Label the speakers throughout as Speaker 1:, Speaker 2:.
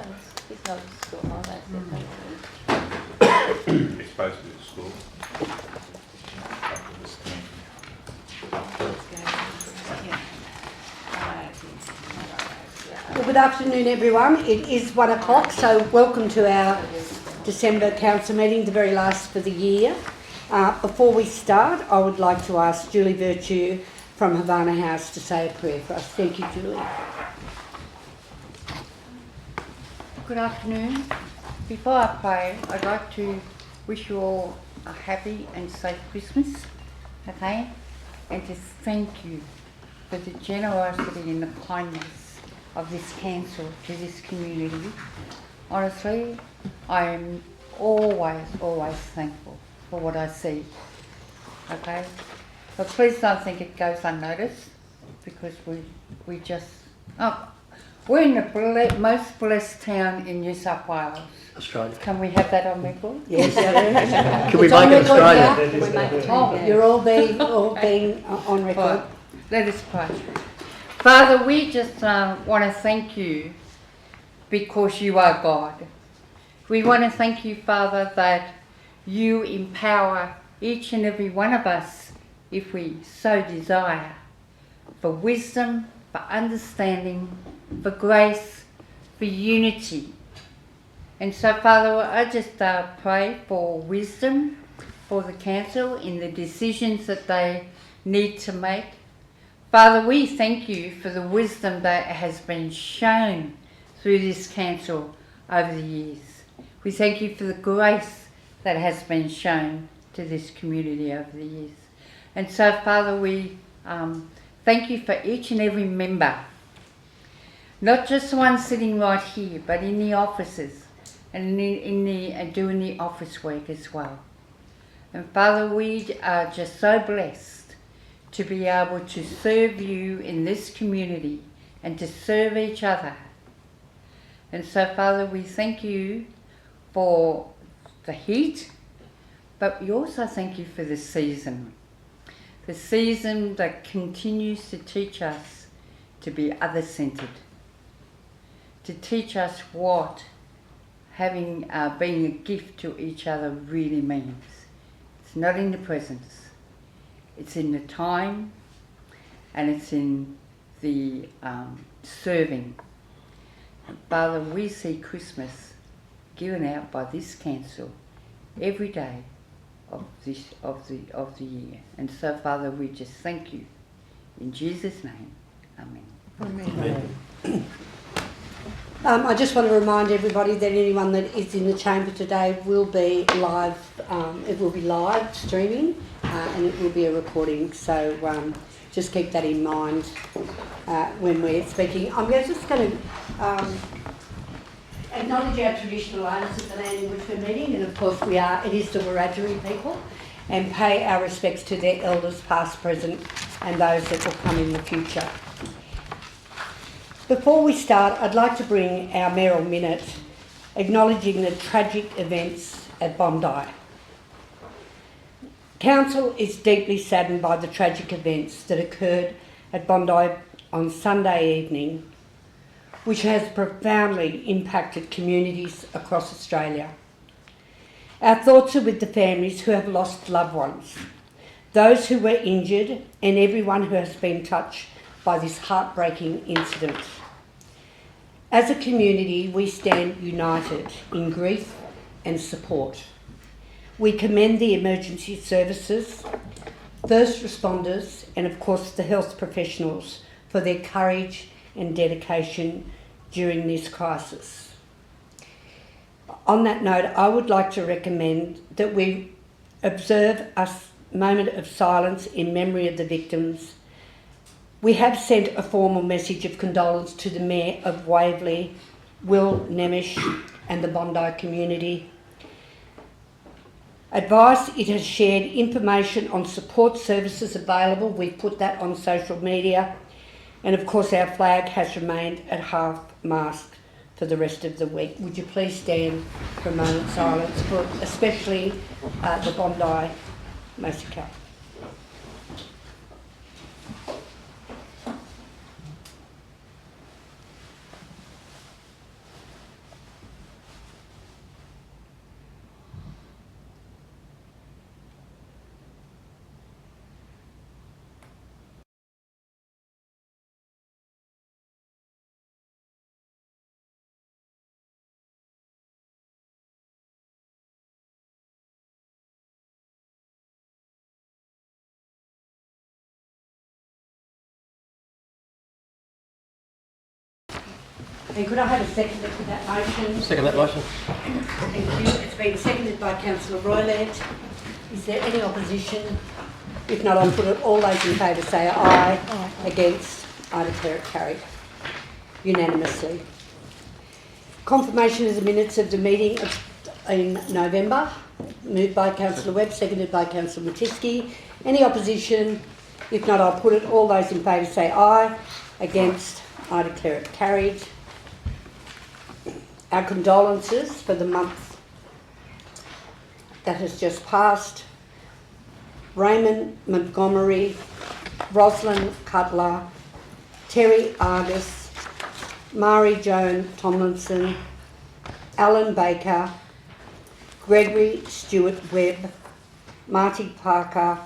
Speaker 1: Yeah, it's not at school holidays.
Speaker 2: It's supposed to be at school.
Speaker 3: Well, good afternoon everyone. It is 1 o'clock, so welcome to our December council meeting, the very last for the year. Before we start, I would like to ask Julie Virtue from Havana House to say a prayer for us. Thank you, Julie.
Speaker 4: Good afternoon. Before I pray, I'd like to wish you all a happy and safe Christmas, okay? And to thank you for the generosity and the kindness of this council to this community. Honestly, I am always thankful for what I see, okay? But please don't think it goes unnoticed, because we just... we're in the most blessed town in New South Wales.
Speaker 5: Australia.
Speaker 4: Can we have that on record?
Speaker 3: Yes,
Speaker 5: Can we make it Australia?
Speaker 3: You're all being on record.
Speaker 4: Right. Let us pray. Father, we just want to thank you because you are God. We want to thank you, Father, that you empower each and every one of us, if we so desire, for wisdom, for understanding, for grace, for unity. And so, Father, I just pray for wisdom for the council in the decisions that they need to make. Father, we thank you for the wisdom that has been shown through this council over the years. We thank you for the grace that has been shown to this community over the years. And so, Father, we thank you for each and every member, not just the one sitting right here, but in the offices and doing the office work as well. And Father, we are just so blessed to be able to serve you in this community and to serve each other. And so, Father, we thank you for the heat, but we also thank you for the season that continues to teach us to be other-centred, to teach us what being a gift to each other really means. It's not in the presence, it's in the time, and it's in the serving. And Father, we see Christmas given out by this council every day of the year. And so, Father, we just thank you. In Jesus' name, amen.
Speaker 3: Amen. I just want to remind everybody that anyone that is in the chamber today will be live. It will be live streaming, and it will be a recording. So just keep that in mind when we're speaking. I'm just going to acknowledge our traditional owners of the land in which we're meeting, and of course it is the Wiradjuri people, and pay our respects to their elders past, present, and those that will come in the future. Before we start, I'd like to bring our mayoral minute acknowledging the tragic events at Bondi. Council is deeply saddened by the tragic events that occurred at Bondi on Sunday evening, which has profoundly impacted communities across Australia. Our thoughts are with the families who have lost loved ones, those who were injured, and everyone who has been touched by this heartbreaking incident. As a community, we stand united in grief and support. We commend the emergency services, first responders, and of course the health professionals for their courage and dedication during this crisis. On that note, I would like to recommend that we observe a moment of silence in memory of the victims. We have sent a formal message of condolence to the Mayor of Waverley, Will Nemish, and the Bondi community. Advice, it has shared information on support services available. We've put that on social media. And of course our flag has remained at half-mast for the rest of the week. Would you please stand for a moment of silence for especially the Bondi massacre. And could I have a seconder to that motion?
Speaker 5: Second that motion.
Speaker 3: Thank you. It's been seconded by Councillor Roylett. Is there any opposition? If not, I'll put it. All those in favour say aye. Aye. Against? I declare it carried unanimously. Confirmation of the minutes of the meeting in November. Moved by Councillor Webb, seconded by Councillor Matisky. Any opposition? If not, I'll put it. All those in favour say aye. Against? I declare it carried. Our condolences for the month that has just passed. Raymond Montgomery, Rosalind Cutler, Terry Argus, Mari Joan Tomlinson, Alan Baker, Gregory Stewart Webb, Marty Parker,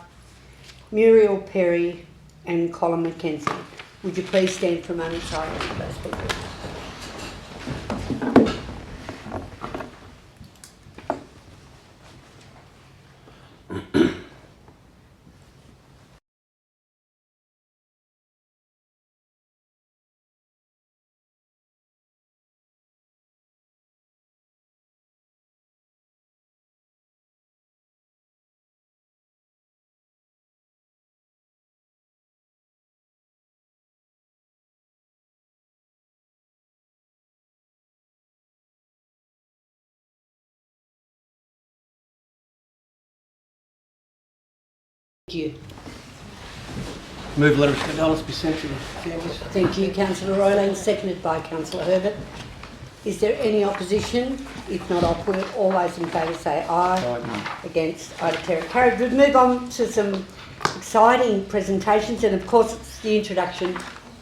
Speaker 3: Muriel Perry and Colin McKenzie. Would you please stand for a moment silence for those people? Thank you.
Speaker 5: Move letter of condolence be sent to the families.
Speaker 3: Thank you, Councillor Roylane, seconded by Councillor Herbert. Is there any opposition? If not, I'll put it. All those in favour say aye.
Speaker 5: Aye.
Speaker 3: Against? I declare it carried. We'll move on to some exciting presentations, and of course it's the introduction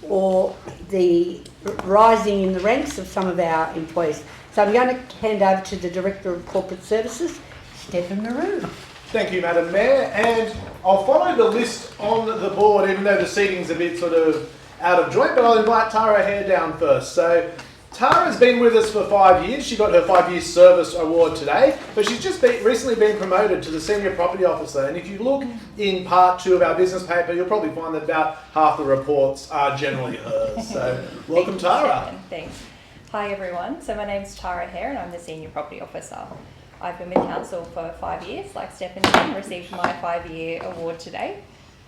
Speaker 3: or the rising in the ranks of some of our employees. So I'm going to hand over to the Director of Corporate Services, Stephen Maroon.
Speaker 2: Thank you, Madam Mayor, and I'll follow the list on the board, even though the seating's a bit sort of out of joint, but I'll invite Tara Hare down first. So Tara's been with us for 5 years. She got her 5-year service award today, but she's just recently been promoted to the Senior Property Officer, and if you look in part 2 of our business paper, you'll probably find that about half the reports are generally hers. So welcome, Tara.
Speaker 1: Thanks. Hi everyone, so my name's Tara Hare and I'm the Senior Property Officer. I've been with Council for 5 years, like Stephen did, and received my 5-year award today.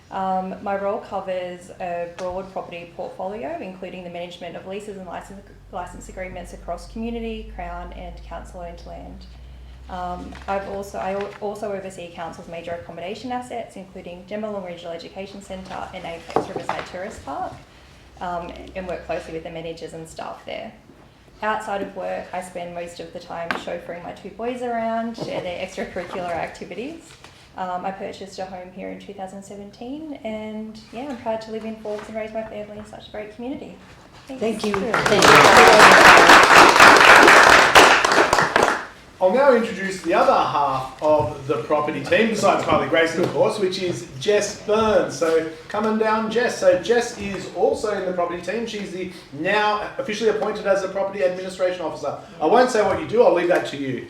Speaker 1: My role covers a broad property portfolio, including the management of leases and license agreements across community, Crown and council-owned land. I also oversee Council's major accommodation assets, including Gemmalong Regional Education Centre and Apex Riverside Tourist Park, and work closely with the managers and staff there. Outside of work, I spend most of the time chauffeuring my 2 boys around, share their extracurricular activities. I purchased a home here in 2017 and yeah, I'm proud to live in Forbes and raise my family in such a great community. Thanks.
Speaker 3: Thank you.
Speaker 2: I'll now introduce the other half of the property team, besides Kylie Grayson, of course, which is Jess Burns. So coming down, Jess. So Jess is also in the property team. She's the now officially appointed as a property administration officer. I won't say what you do. I'll leave that to you.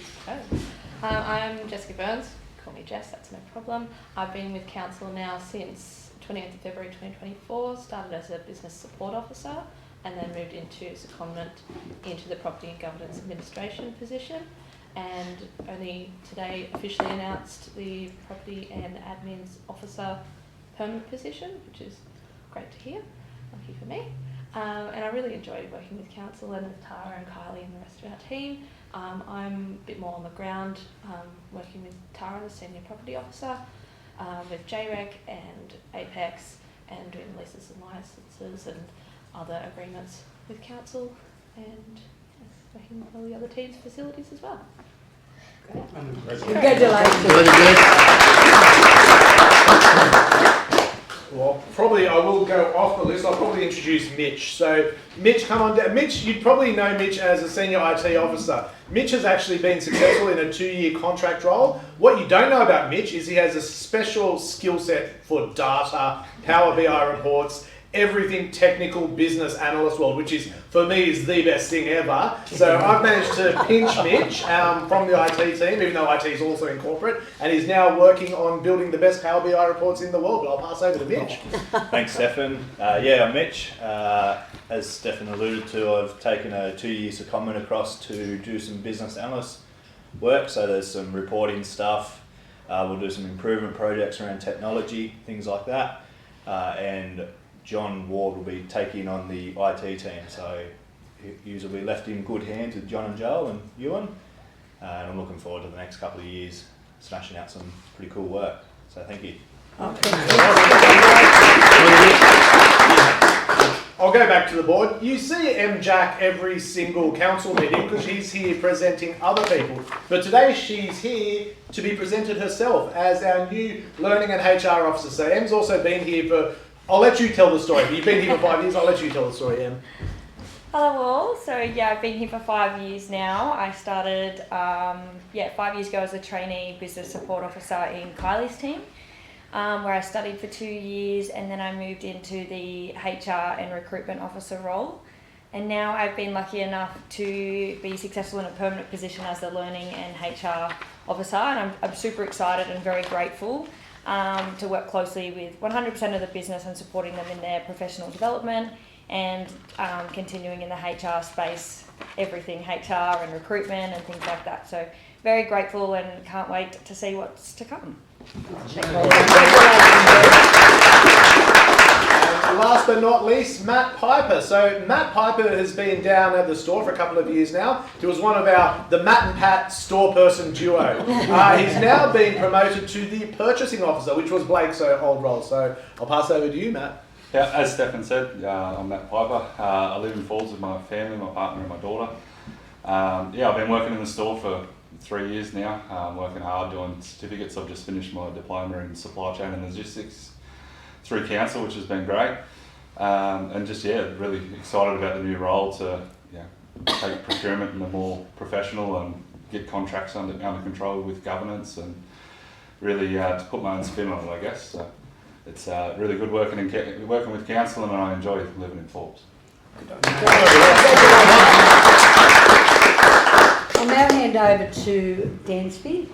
Speaker 6: I'm Jessica Burns. Call me Jess, that's no problem. I've been with Council now since 28th of February 2024. Started as a business support officer and then moved into secondment into the property and governance administration position. And only today officially announced the property and admin's officer permanent position, which is great to hear, lucky for me. And I really enjoy working with Council and with Tara and Kylie and the rest of our team. I'm a bit more on the ground, working with Tara, the Senior Property Officer, with JREC and Apex, and doing leases and licences and other agreements with Council, and working with all the other teams' facilities as well.
Speaker 3: Congratulations.
Speaker 2: Well, probably I will go off the list. I'll probably introduce Mitch. So Mitch, come on down. Mitch, you'd probably know Mitch as a senior IT officer. Mitch has actually been successful in a 2-year contract role. What you don't know about Mitch is he has a special skill set for data, Power BI reports, everything technical business analyst world, which is, for me, is the best thing ever. So I've managed to pinch Mitch from the IT team, even though IT is also in corporate, and he's now working on building the best Power BI reports in the world. But I'll pass over to Mitch.
Speaker 7: Thanks, Stefan. I'm Mitch. As Stefan alluded to, I've taken a 2-year secondment across to do some business analyst work. So there's some reporting stuff. We'll do some improvement projects around technology, things like that. And John Ward will be taking on the IT team. So you will be left in good hands with John and Joel and Ewan. And I'm looking forward to the next couple of years smashing out some pretty cool work. So thank you.
Speaker 2: I'll go back to the board. You see Jack every single council meeting because she's here presenting other people. But today she's here to be presented herself as our new Learning and HR Officer. So Em's also been here for, I'll let you tell the story. You've been here for 5 years, I'll let you tell the story, Em.
Speaker 1: Hello all. So I've been here for 5 years now. I started 5 years ago as a trainee business support officer in Kylie's team. Where I studied for 2 years, and then I moved into the HR and recruitment officer role. And now I've been lucky enough to be successful in a permanent position as the learning and HR officer, and I'm super excited and very grateful to work closely with 100% of the business and supporting them in their professional development and continuing in the HR space, everything HR and recruitment and things like that. So very grateful and can't wait to see what's to come.
Speaker 2: Last but not least, Matt Piper. So Matt Piper has been down at the store for a couple of years now. He was one of the Matt and Pat store person duo. He's now been promoted to the purchasing officer, which was Blake's old role. So I'll pass over to you, Matt.
Speaker 8: Yeah, as Stefan said, I'm Matt Piper. I live in Forbes with my family, my partner and my daughter. I've been working in the store for 3 years now. I'm working hard doing certificates. I've just finished my diploma in supply chain and logistics through council, which has been great. Really excited about the new role to take procurement in a more professional and get contracts under control with governance and really to put my own spin on it, I guess. So it's really good working with council, and I enjoy living in Forbes.
Speaker 3: I'll now hand over to Dansby.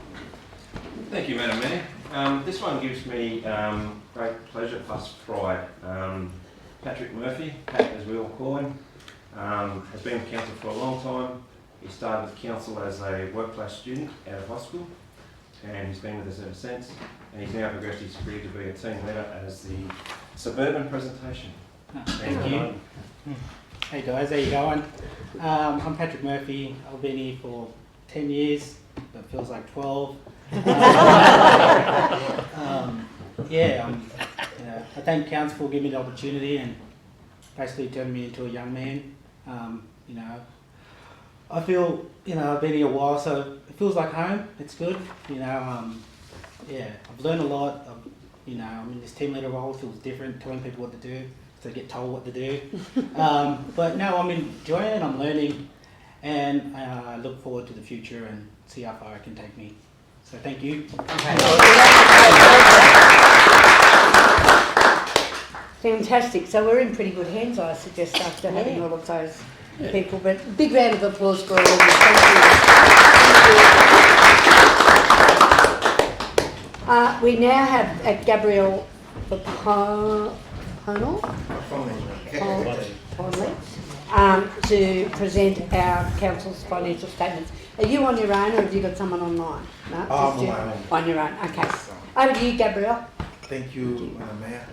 Speaker 5: Thank you, Madam Mayor. This one gives me great pleasure plus pride. Patrick Murphy, Pat as we all call him, has been with council for a long time. He started with council as a workplace student out of high school, and he's been with us ever since. And he's now progressed his career to be a team leader as the suburban presentation.
Speaker 9: Thank you. Hey guys, how you going? I'm Patrick Murphy. I've been here for 10 years, but feels like 12. I thank council for giving me the opportunity and basically turning me into a young man. I feel, I've been here a while, so it feels like home. It's good. I've learned a lot. I'm in this team leader role. It feels different, telling people what to do. To get told what to do. But no, I'm enjoying it, I'm learning, and I look forward to the future and see how far it can take me. So thank you.
Speaker 3: Fantastic. So we're in pretty good hands, I suggest, after having all of those people. But big round of applause for all of you. Thank you. We now have Gabrielle to present our council's financial statements. Are you on your own, or have you got someone online? No,
Speaker 10: on my own.
Speaker 3: On your own, okay. Over to you, Gabrielle.
Speaker 10: Thank you, Madam Mayor.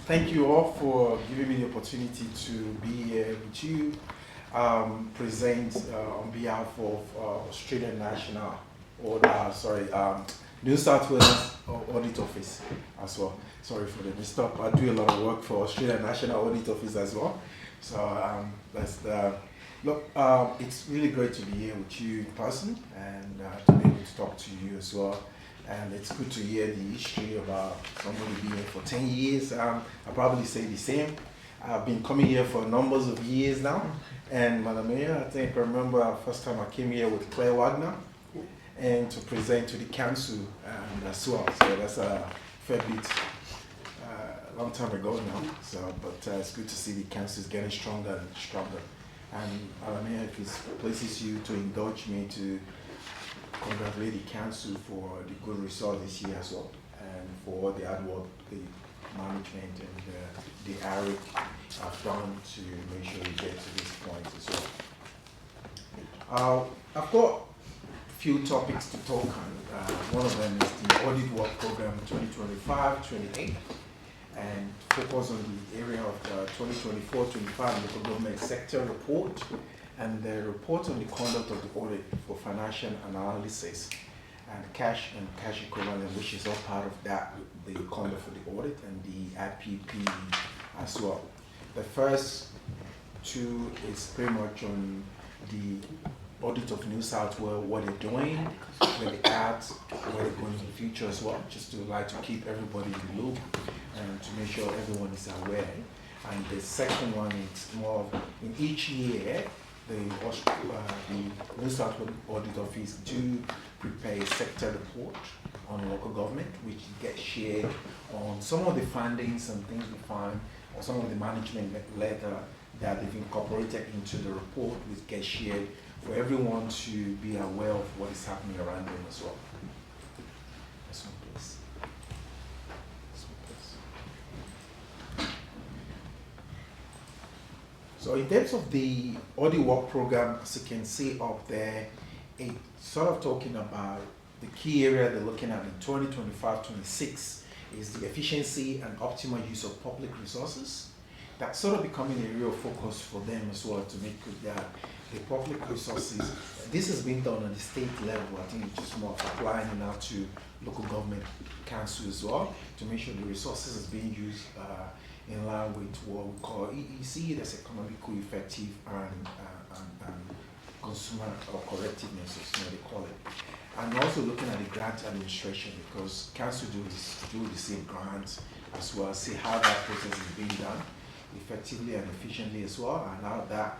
Speaker 10: Thank you all for giving me the opportunity to be here with you, present on behalf of Australian National, New South Wales Audit Office as well. Sorry for the mistake. I do a lot of work for Australian National Audit Office as well. So it's really great to be here with you in person and to be able to talk to you as well. And it's good to hear the history about somebody being here for 10 years. I'll probably say the same. I've been coming here for numbers of years now. And Madam Mayor, I think I remember the first time I came here with Claire Wagner and to present to the council as well. So that's a fair bit a long time ago now. So, but it's good to see the council is getting stronger and stronger. And Alamea, if it pleases you to indulge me to congratulate the council for the good result this year as well, and for all the hard work the management and the ARIC have done to make sure we get to this point as well. I've got a few topics to talk on. One of them is the audit work program 2025-28, and focus on the area of the 2024-25 local government sector report, and the report on the conduct of the audit for financial analysis and cash equivalent, which is all part of that, the conduct for the audit, and the IPP as well. The first two is pretty much on the audit of New South Wales, what they're doing, where they're at, where they're going in the future as well, just to like to keep everybody in the loop and to make sure everyone is aware. And the second one is more of, in each year, the New South Wales Audit Office do prepare a sector report on local government, which gets shared on some of the findings and things we find, or some of the management letter that they've incorporated into the report, which gets shared for everyone to be aware of what is happening around them as well. This one, please. This one, please. So in terms of the audit work program, as you can see up there, it's sort of talking about the key area they're looking at in 2025-26 is the efficiency and optimal use of public resources. That's sort of becoming a real focus for them as well, to make sure that the public resources, this has been done on the state level. I think it's just more of applying it now to local government council as well, to make sure the resources is being used in line with what we call EEC, that's economically effective and consumer or correctiveness, as they call it. And also looking at the grant administration, because council do the same grants as well, see how that process is being done effectively and efficiently as well, and how that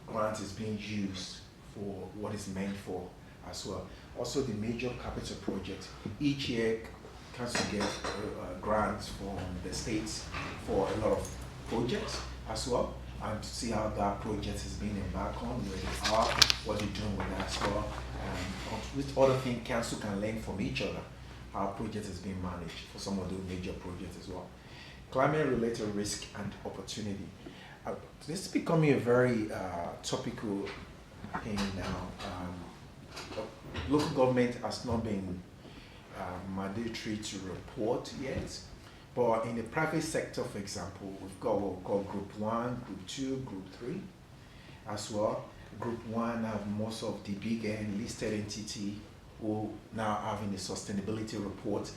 Speaker 10: grant is being used for what it's meant for as well. Also the major capital projects. Each year, council gets grants from the states for a lot of projects as well, and to see how that project is being embarked on, where they are, what they're doing with that as well, and with other things council can learn from each other, how project is being managed for some of the major projects as well. Climate-related risk and opportunity. This is becoming a very topical thing now. Local government has not been mandatory to report yet, but in the private sector, for example, we've got what we call Group 1, Group 2, Group 3 as well. Group 1 have most of the big and listed entity who now having a sustainability report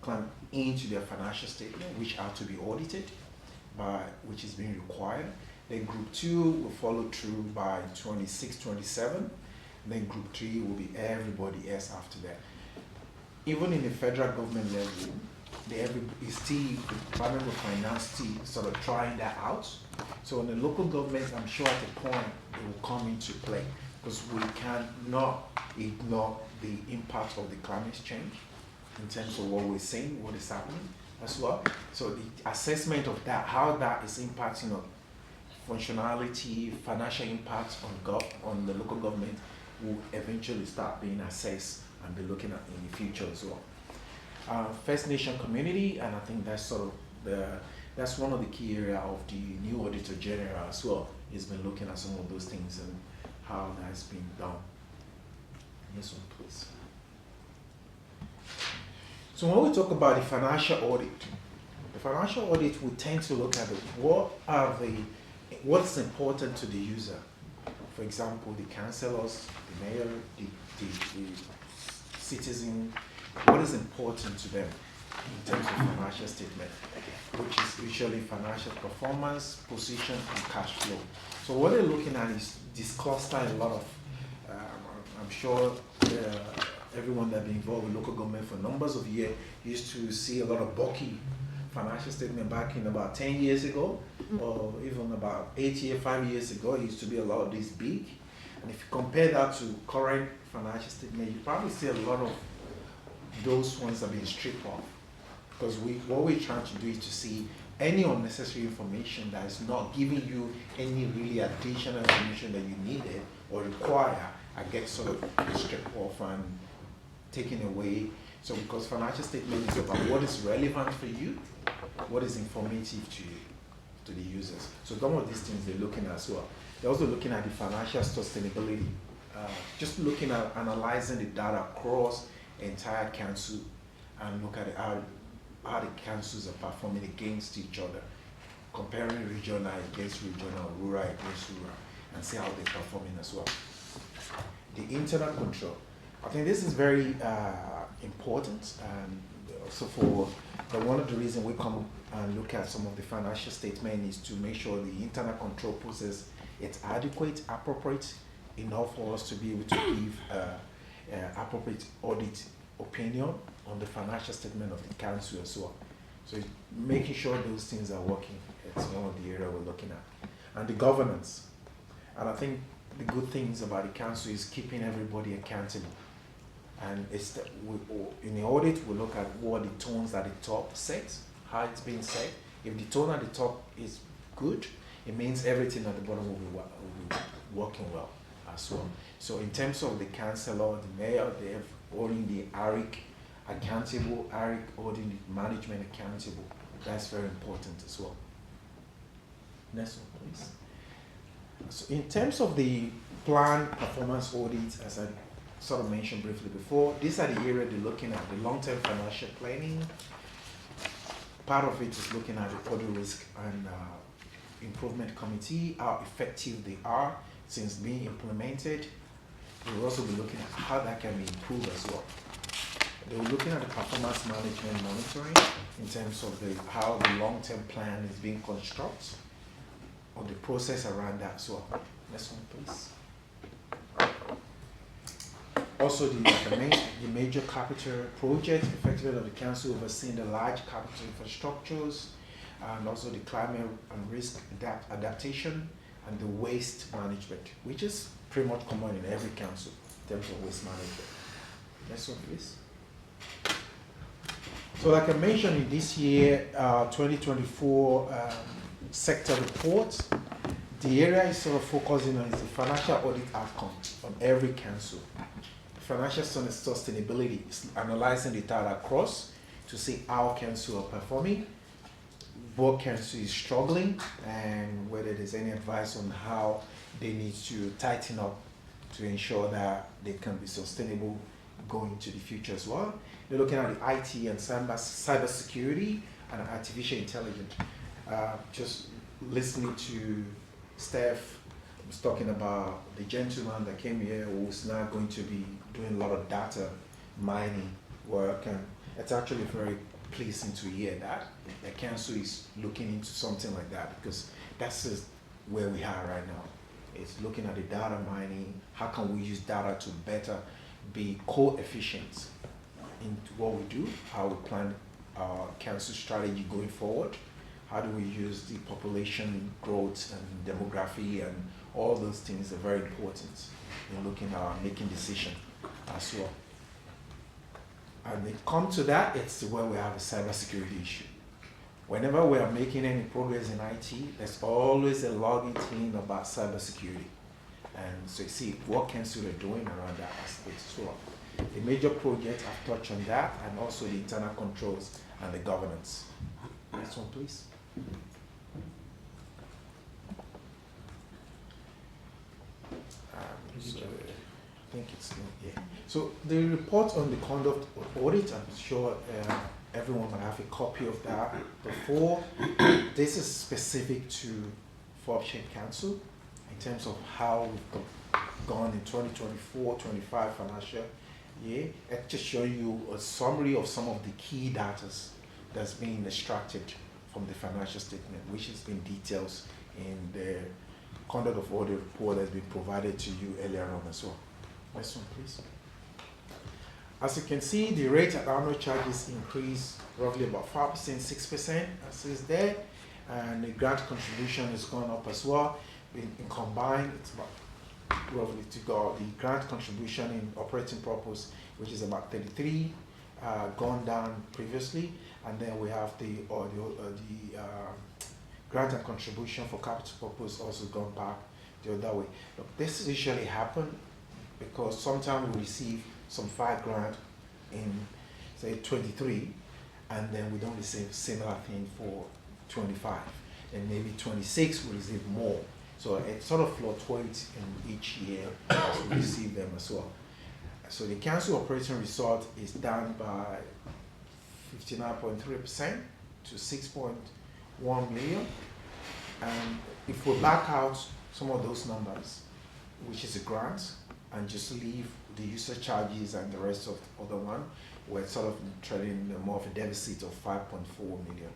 Speaker 10: come into their financial statement, which are to be audited, which is being required. Then Group 2 will follow through by 26, 27. Then Group 3 will be everybody else after that. Even in the federal government level, the Department of Finance still sort of trying that out. So in the local government, I'm sure at a point it will come into play, because we cannot ignore the impact of the climate change in terms of what we're seeing, what is happening as well. So the assessment of that, how that is impacting on functionality, financial impact on the local government, will eventually start being assessed and be looking at in the future as well. First Nation community, and I think that's sort of that's one of the key areas of the new Auditor General as well. He's been looking at some of those things and how that's been done. This one, please. So when we talk about the financial audit will tend to look at what's important to the user. For example, the councillors, the mayor, the citizen, what is important to them in terms of financial statement, which is usually financial performance, position, and cash flow. So what they're looking at is this cluster a lot of, I'm sure everyone that been involved with local government for numbers of years used to see a lot of bulky financial statement back in about 10 years ago, or even about 5 years ago. It used to be a lot of this big. And if you compare that to current financial statement, you probably see a lot of those ones have been stripped off Because what we're trying to do is to see any unnecessary information that is not giving you any really additional information that you needed or require, I get sort of stripped off and taken away. So because financial statement is about what is relevant for you, what is informative to you, to the users. So some of these things they're looking at as well. They're also looking at the financial sustainability, just looking at analyzing the data across the entire council and look at how the councils are performing against each other, comparing regional against regional, rural against rural, and see how they're performing as well. The internal control. I think this is very important, and also for one of the reasons we come and look at some of the financial statement is to make sure the internal control process is adequate, appropriate enough for us to be able to give appropriate audit opinion on the financial statement of the council as well. So making sure those things are working, it's one of the areas we're looking at. And the governance. And I think the good things about the council is keeping everybody accountable. And it's in the audit, we look at what the tones at the top set, how it's being said. If the tone at the top is good, it means everything at the bottom will be working well as well. So in terms of the councillor, the mayor, they're holding the ARIC accountable, ARIC holding the management accountable. That's very important as well. Next one, please. So in terms of the plan performance audits, as I sort of mentioned briefly before, these are the areas they're looking at, the long-term financial planning. Part of it is looking at the audit risk and improvement committee, how effective they are since being implemented. We'll also be looking at how that can be improved as well. They were looking at the performance management monitoring in terms of how the long-term plan is being constructed, or the process around that as well. Next one, please. Also, the major capital project, effectively of the council overseeing the large capital infrastructures, and also the climate and risk adaptation and the waste management, which is pretty much common in every council in terms of waste management. Next one, please. So like I mentioned, in this year, 2024 sector report, the area is sort of focusing on is the financial audit outcomes on every council. Financial sustainability is analyzing the data across to see how council are performing, what council is struggling, and whether there's any advice on how they need to tighten up to ensure that they can be sustainable going into the future as well. They're looking at the IT and cyber security and artificial intelligence. Just listening to Steph was talking about the gentleman that came here who's now going to be doing a lot of data mining work, and it's actually very pleasing to hear that the council is looking into something like that, because that's just where we are right now. It's looking at the data mining, how can we use data to better be co-efficient in what we do, how we plan our council strategy going forward, how do we use the population growth and demography, and all those things are very important in looking at making decisions as well. And when it comes to that, it's where we have a cybersecurity issue. Whenever we are making any progress in IT, there's always a logging thing about cybersecurity. And so you see what council are doing around that aspect as well. The major project, I've touched on that, and also the internal controls and the governance. Next one, please. So, I think it's not here. So the report on the conduct of audit, I'm sure everyone will have a copy of that before. This is specific to Forbes Council in terms of how we've gone in 2024-25 financial year. I just show you a summary of some of the key data that's being extracted from the financial statement, which has been details in the conduct of audit report that's been provided to you earlier on as well. Next one, please. As you can see, the rate at annual charges increased roughly about 5%, 6%, as is there, and the grant contribution has gone up as well. In combined, it's about roughly to go the grant contribution in operating purpose, which is about 33, gone down previously, and then we have the grant and contribution for capital purpose also gone back the other way. Look, this usually happen because sometimes we receive some 5 grand in say 23, and then we don't receive similar thing for 25, and maybe 26 we receive more. So it sort of fluctuates in each year as we receive them as well. So the council operating result is down by 59.3% to 6.1 million. And if we back out some of those numbers, which is a grant, and just leave the user charges and the rest of the other one, we're sort of trading more of a deficit of 5.4 million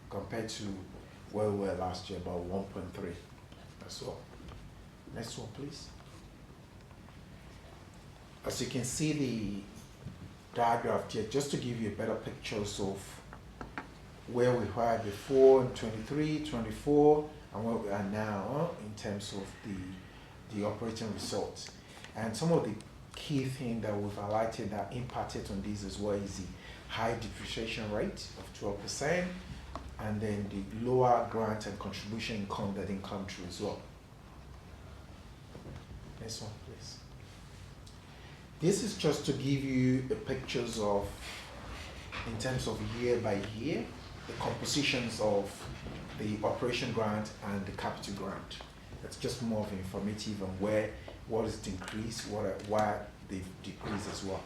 Speaker 10: compared to where we were last year, about 1.3 as well. Next one, please. As you can see the diagram here, just to give you a better picture of where we were before in 23, 24, and where we are now in terms of the operating results. And some of the key things that we've highlighted that impacted on this as well is the high depreciation rate of 12%, and then the lower grant and contribution income that didn't come through as well. Next one, please. This is just to give you the pictures of, in terms of year by year, the compositions of the operation grant and the capital grant. That's just more of informative on where, what is increased, why they've decreased as well.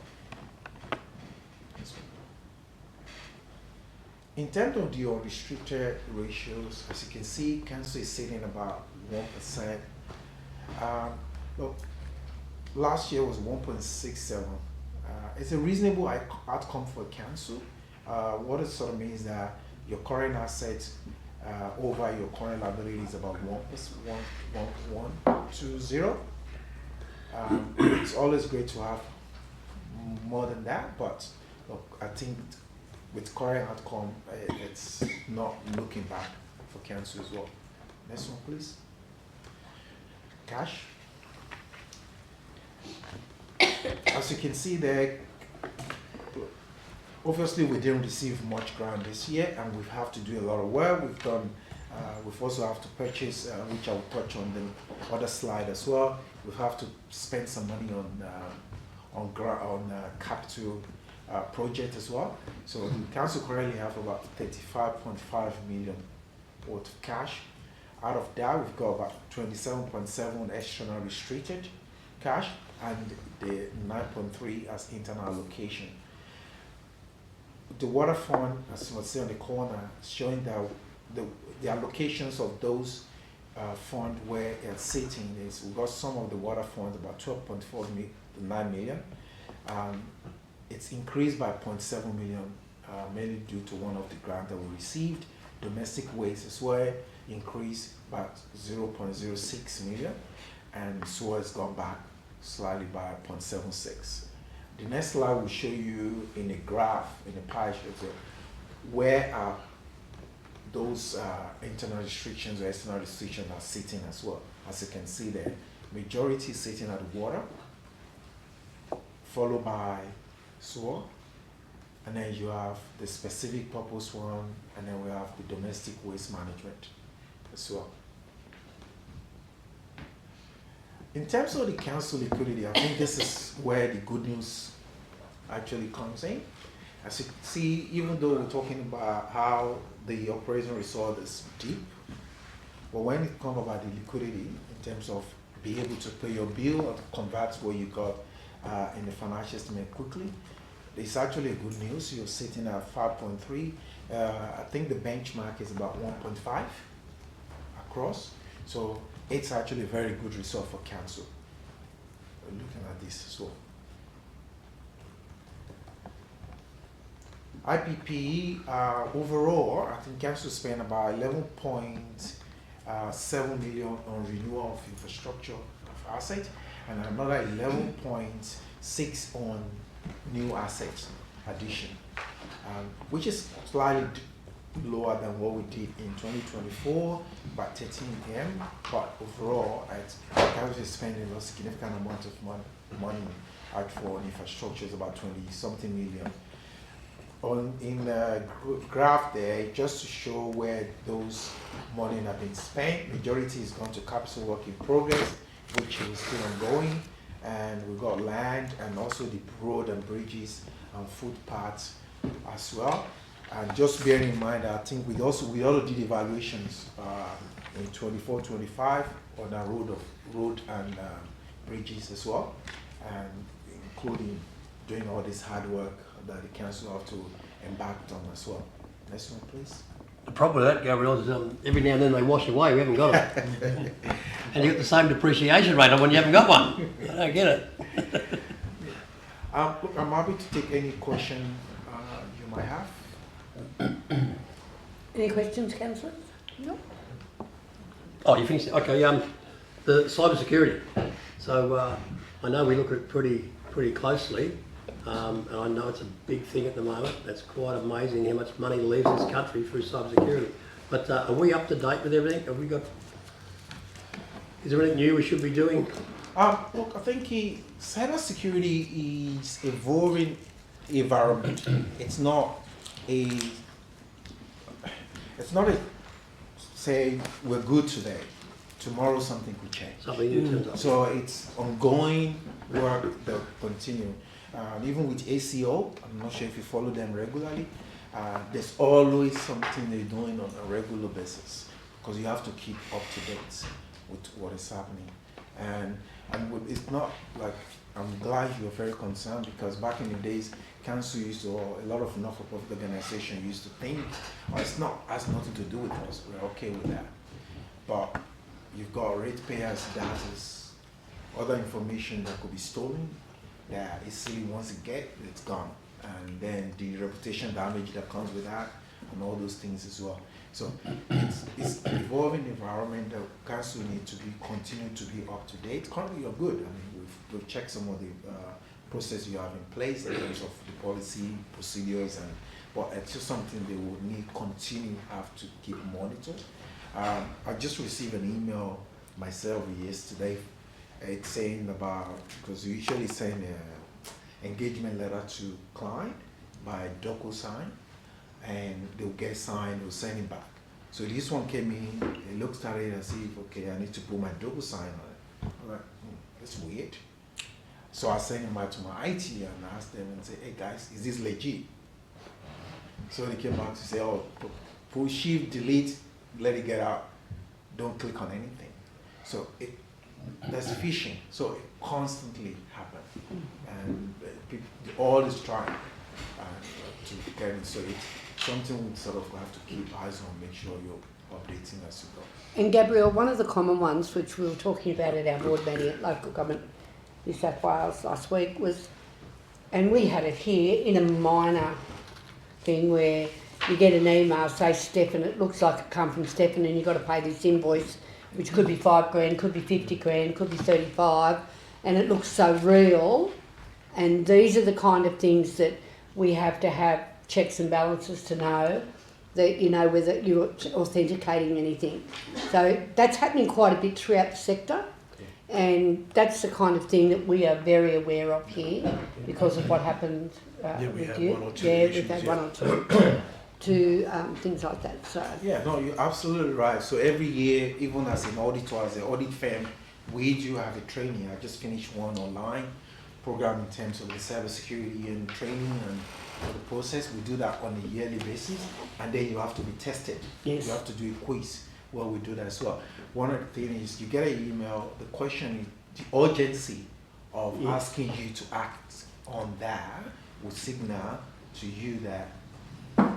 Speaker 10: In terms of the unrestricted ratios, as you can see, council is sitting about 1%. Look, last year was 1.67. It's a reasonable outcome for council. What it sort of means that your current assets over your current liability is about 1.20. It's always great to have more than that, but look, I think with current outcome, it's not looking bad for council as well. Next one, please. Cash. As you can see there, obviously we didn't receive much grant this year, and we have to do a lot of work. We've also have to purchase, which I will touch on the other slide as well. We have to spend some money on capital project as well. So the council currently have about 35.5 million worth of cash. Out of that, we've got about 27.7 external restricted cash, and the 9.3 as internal allocation. The water fund, as you can see on the corner, is showing that the allocations of those funds where it's sitting is, we've got some of the water funds, about 12.9 million. It's increased by 0.7 million, mainly due to one of the grants that we received. Domestic waste as well increased by 0.06 million, and sewer has gone back slightly by 0.76. The next slide will show you in a graph, in a pie chart, where are those internal restrictions or external restrictions are sitting as well. As you can see there, majority is sitting at water, followed by sewer, and then you have the specific purpose one, and then we have the domestic waste management as well. In terms of the council liquidity, I think this is where the good news actually comes in. As you see, even though we're talking about how the operating result is deep, but when it comes about the liquidity, in terms of being able to pay your bill or to convert what you got in the financial statement quickly, it's actually good news. You're sitting at 5.3. I think the benchmark is about 1.5 across. So it's actually a very good result for council. We're looking at this as well. IPP overall, I think council spent about 11.7 million on renewal of infrastructure of assets, and another 11.6 on new assets addition, which is slightly lower than what we did in 2024, about 13 M. But overall, council is spending a significant amount of money out for infrastructure, is about 20 something million. in the graph there, just to show where those money have been spent. Majority is going to capital work in progress, which is still ongoing, and we've got land and also the road and bridges and footpaths as well. And just bear in mind, I think we also did evaluations in 24-25 on our road and bridges as well, and including doing all this hard work that the council have to embark on as well. Next one, please.
Speaker 11: The problem with that, Gabriel, is every now and then they wash away. We haven't got it, and you get the same depreciation rate on when you haven't got one. I don't get it.
Speaker 10: Look, I'm happy to take any question you might have.
Speaker 3: Any questions, councillors? No.
Speaker 11: Oh, you finished? Okay. The cyber security. So I know we look at it pretty closely, and I know it's a big thing at the moment. That's quite amazing how much money leaves this country through cyber security. But are we up to date with everything? Have we got? Is there anything new we should be doing?
Speaker 10: Look, I think cyber security is a evolving environment. It's not a say we're good today, tomorrow something could change.
Speaker 11: Something new turns up.
Speaker 10: So it's ongoing work that continue. Even with ACO, I'm not sure if you follow them regularly, there's always something they're doing on a regular basis because you have to keep up to date with what is happening. And it's not like, I'm glad you're very concerned because back in the days, council used to, or a lot of not-for-profit organizations used to think, has nothing to do with us, we're okay with that. But you've got ratepayers' data, other information that could be stolen, that easily once it's gone. And then the reputation damage that comes with that, and all those things as well. So it's an evolving environment that council need to continue to be up to date. Currently you're good. I mean, we've checked some of the process you have in place in terms of the policy, procedures, but it's just something they will need have to keep monitored. I just received an email myself yesterday. It's saying about, because we usually send an engagement letter to client by DocuSign, and they'll get signed, they'll send it back. So this one came in, it looked at it and said, okay, I need to put my DocuSign on it. I'm like, that's weird. So I sent him back to my IT and asked them and said, hey guys, is this legit? So they came back to say, oh, push shift, delete, let it get out. Don't click on anything. So that's phishing. So it constantly happens. And people, all is trying to get it. So it's something we sort of have to keep eyes on, make sure you're updating as you go.
Speaker 3: And Gabrielle, one of the common ones which we were talking about at our board meeting at Local Government New South Wales last week was, and we had it here in a minor thing where you get an email, say Stefan, it looks like it come from Stefan and you've got to pay this invoice, which could be $5,000, could be $50,000, could be 35, and it looks so real. And these are the kind of things that we have to have checks and balances to know that, you know, whether you're authenticating anything. So that's happening quite a bit throughout the sector. And that's the kind of thing that we are very aware of here because of what happened with you.
Speaker 2: One or two
Speaker 3: we've had one or two things like that. So
Speaker 10: yeah, no, you're absolutely right. So every year, even as an auditor, as an audit firm, we do have a training. I just finished one online program in terms of the cybersecurity and training and the process. We do that on a yearly basis, and then you have to be tested.
Speaker 3: Yes.
Speaker 10: You have to do a quiz. Well, we do that as well. One of the things is you get an email, the question is the urgency of asking you to act on that will signal to you that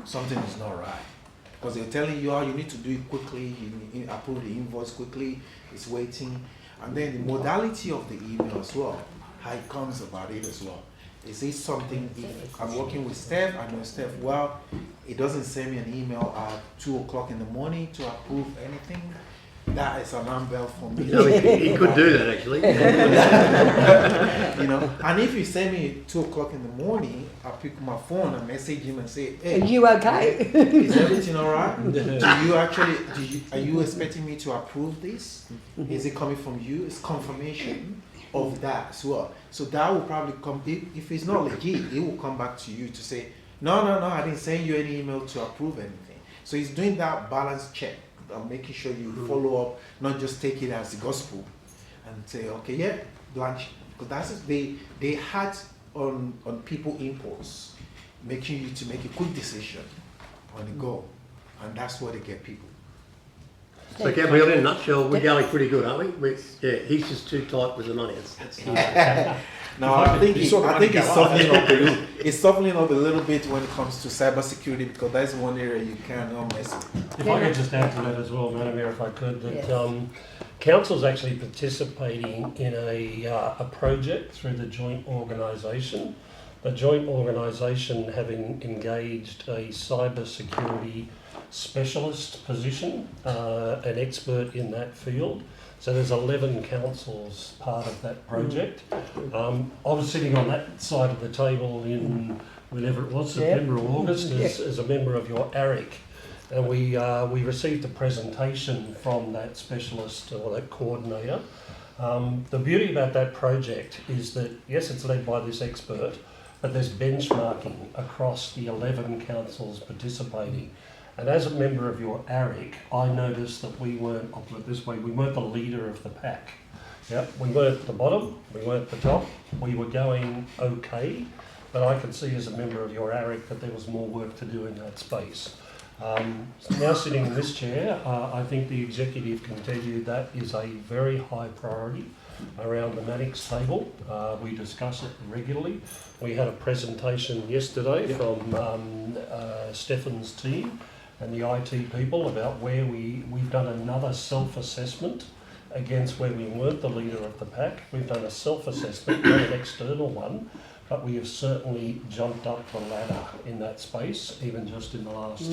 Speaker 10: something is not right. Because they're telling you, oh, you need to do it quickly, you approve the invoice quickly, it's waiting. And then the modality of the email as well, how it comes about it as well. Is it something, if I'm working with Steph, I know Steph well, it doesn't send me an email at 2 o'clock in the morning to approve anything. That is an alarm bell for me.
Speaker 11: No, he could do that actually.
Speaker 10: You know, and if you send me at 2 o'clock in the morning, I pick my phone and message him and say, hey,
Speaker 3: are you okay?
Speaker 10: Is everything all right? Are you expecting me to approve this? Is it coming from you? It's confirmation of that as well. So that will probably come, if it's not legit, it will come back to you to say, No, I didn't send you any email to approve anything. So he's doing that balance check, making sure you follow up, not just take it as gospel and say, okay, yeah, blanche. Because that's they had on people imports, making you to make a quick decision on the go, and that's what they get people.
Speaker 11: So Gabrielle, in a nutshell, we're going pretty good, aren't we? Yeah, he's just too tight with the money.
Speaker 10: No, I think it's softening up a little. It's softening up a little bit when it comes to cybersecurity, because that's one area you cannot mess with.
Speaker 12: If I could just add to that as well, Madam Mayor, if I could, that council's actually participating in a project through the joint organisation. The joint organisation having engaged a cybersecurity specialist position, an expert in that field. So there's 11 councils part of that project. I was sitting on that side of the table in whenever it was, September or August, as a member of your ARIC. And we received a presentation from that specialist or that coordinator. The beauty about that project is that, yes, it's led by this expert, but there's benchmarking across the 11 councils participating. And as a member of your ARIC, I noticed that we weren't, I'll put it this way, we weren't the leader of the pack. Yep, we weren't the bottom, we weren't the top, we were going okay, but I could see as a member of your ARIC that there was more work to do in that space. Now sitting in this chair, I think the executive can tell you that is a very high priority around the Mannix table. We discuss it regularly. We had a presentation yesterday from Stefan's team and the IT people about where we've done another self-assessment against where we weren't the leader of the pack. We've done a self-assessment, not an external one, but we have certainly jumped up the ladder in that space, even just in the last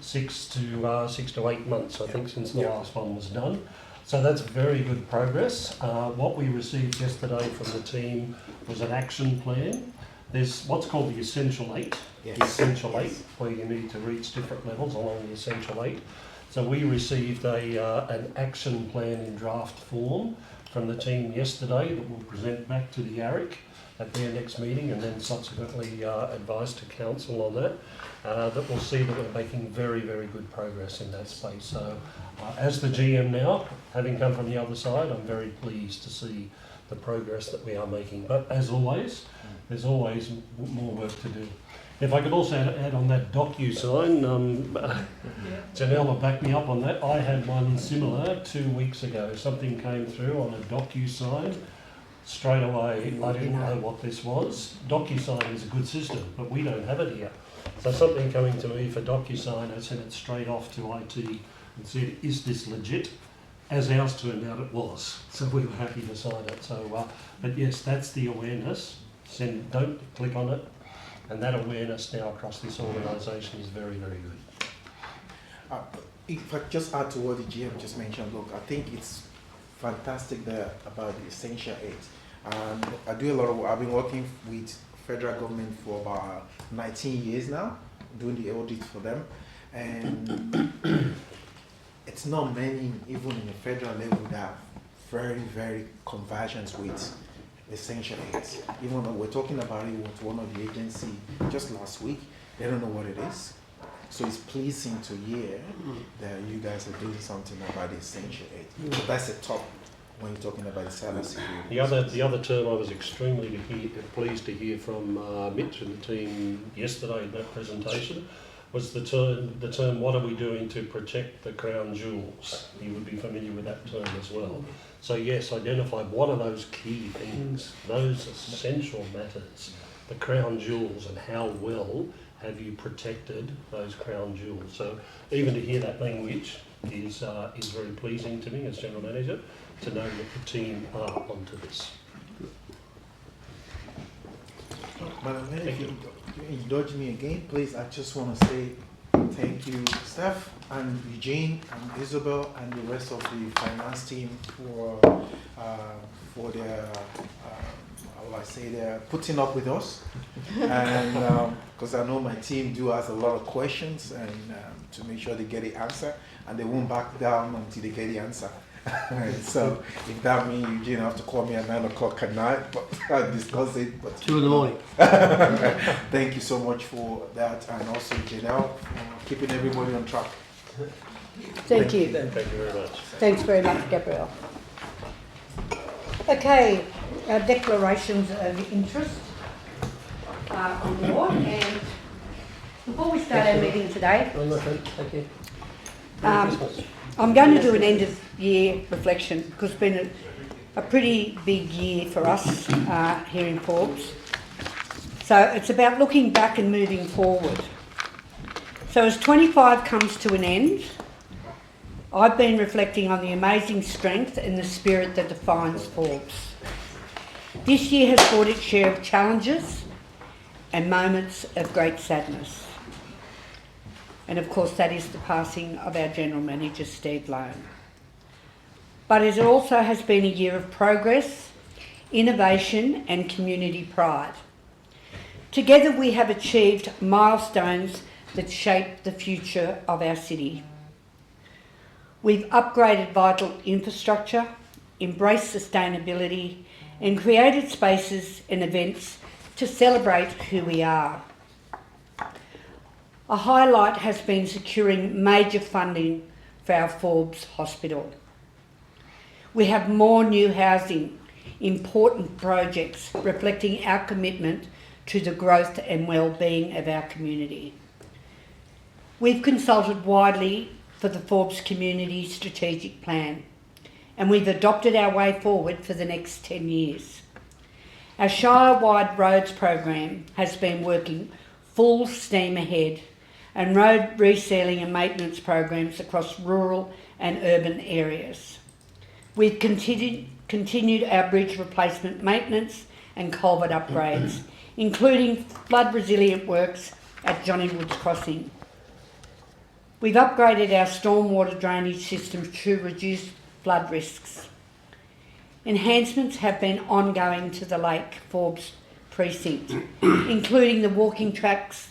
Speaker 12: 6 to 8 months, I think, since the last one was done. So that's very good progress. What we received yesterday from the team was an action plan. There's what's called the Essential 8, the Essential 8, where you need to reach different levels along the Essential 8. So we received an action plan in draft form from the team yesterday that we'll present back to the ARIC at their next meeting, and then subsequently advise to council on that. That we'll see that we're making very, very good progress in that space. So as the GM now, having come from the other side, I'm very pleased to see the progress that we are making. But as always, there's always more work to do. If I could also add on that DocuSign, Janelle will back me up on that. I had one similar 2 weeks ago. Something came through on a DocuSign. Straight away, I didn't know what this was. DocuSign is a good system, but we don't have it here. So something coming to me for DocuSign, I sent it straight off to IT and said, is this legit? As ours turned out, it was. So we were happy to sign it. So, but yes, that's the awareness. Don't click on it. And that awareness now across this organisation is very, very good.
Speaker 10: If I just add to what the GM just mentioned, look, I think it's fantastic there about the Essential 8. I do a lot of work. I've been working with federal government for about 19 years now, doing the audit for them. And it's not many, even in the federal level, that have very, very convergence with Essential 8. Even though we're talking about it with one of the agencies just last week, they don't know what it is. So it's pleasing to hear that you guys are doing something about the Essential 8. So that's the top when you're talking about the cybersecurity.
Speaker 12: The other term I was extremely pleased to hear from Mitch and the team yesterday in that presentation was the term, what are we doing to protect the crown jewels? You would be familiar with that term as well. So yes, identify what are those key things, those essential matters, the crown jewels, and how well have you protected those crown jewels. So even to hear that language is very pleasing to me as General Manager, to know that the team are onto this.
Speaker 10: Madam Mayor, if you indulge me again, please, I just want to say thank you, Steph and Eugene and Isabel and the rest of the finance team for their, how will I say, they're putting up with us. And because I know my team do ask a lot of questions and to make sure they get the answer, and they won't back down until they get the answer. So if that means Eugene have to call me at 9 o'clock at night, but I'll discuss it. But
Speaker 11: 2 in the morning.
Speaker 10: thank you so much for that, and also Janelle for keeping everybody on track.
Speaker 3: Thank you.
Speaker 12: Thank you very much.
Speaker 3: Thanks very much, Gabrielle. Okay, our declarations of interest are on board, and before we start our meeting today,
Speaker 11: Oh, no, thank you.
Speaker 3: I'm going to do an end of year reflection because it's been a pretty big year for us here in Forbes. So it's about looking back and moving forward. So as 25 comes to an end, I've been reflecting on the amazing strength and the spirit that defines Forbes. This year has brought its share of challenges and moments of great sadness. And of course that is the passing of our General Manager, Steve Lone. But it also has been a year of progress, innovation and community pride. Together we have achieved milestones that shape the future of our city. We've upgraded vital infrastructure, embraced sustainability and created spaces and events to celebrate who we are. A highlight has been securing major funding for our Forbes Hospital. We have more new housing, important projects reflecting our commitment to the growth and well-being of our community. We've consulted widely for the Forbes Community Strategic Plan, and we've adopted our way forward for the next 10 years. Our Shire-wide roads program has been working full steam ahead, and road resealing and maintenance programs across rural and urban areas. We've continued our bridge replacement maintenance and culvert upgrades, including flood resilient works at Johnny Woods Crossing. We've upgraded our stormwater drainage systems to reduce flood risks. Enhancements have been ongoing to the Lake Forbes precinct, including the walking tracks,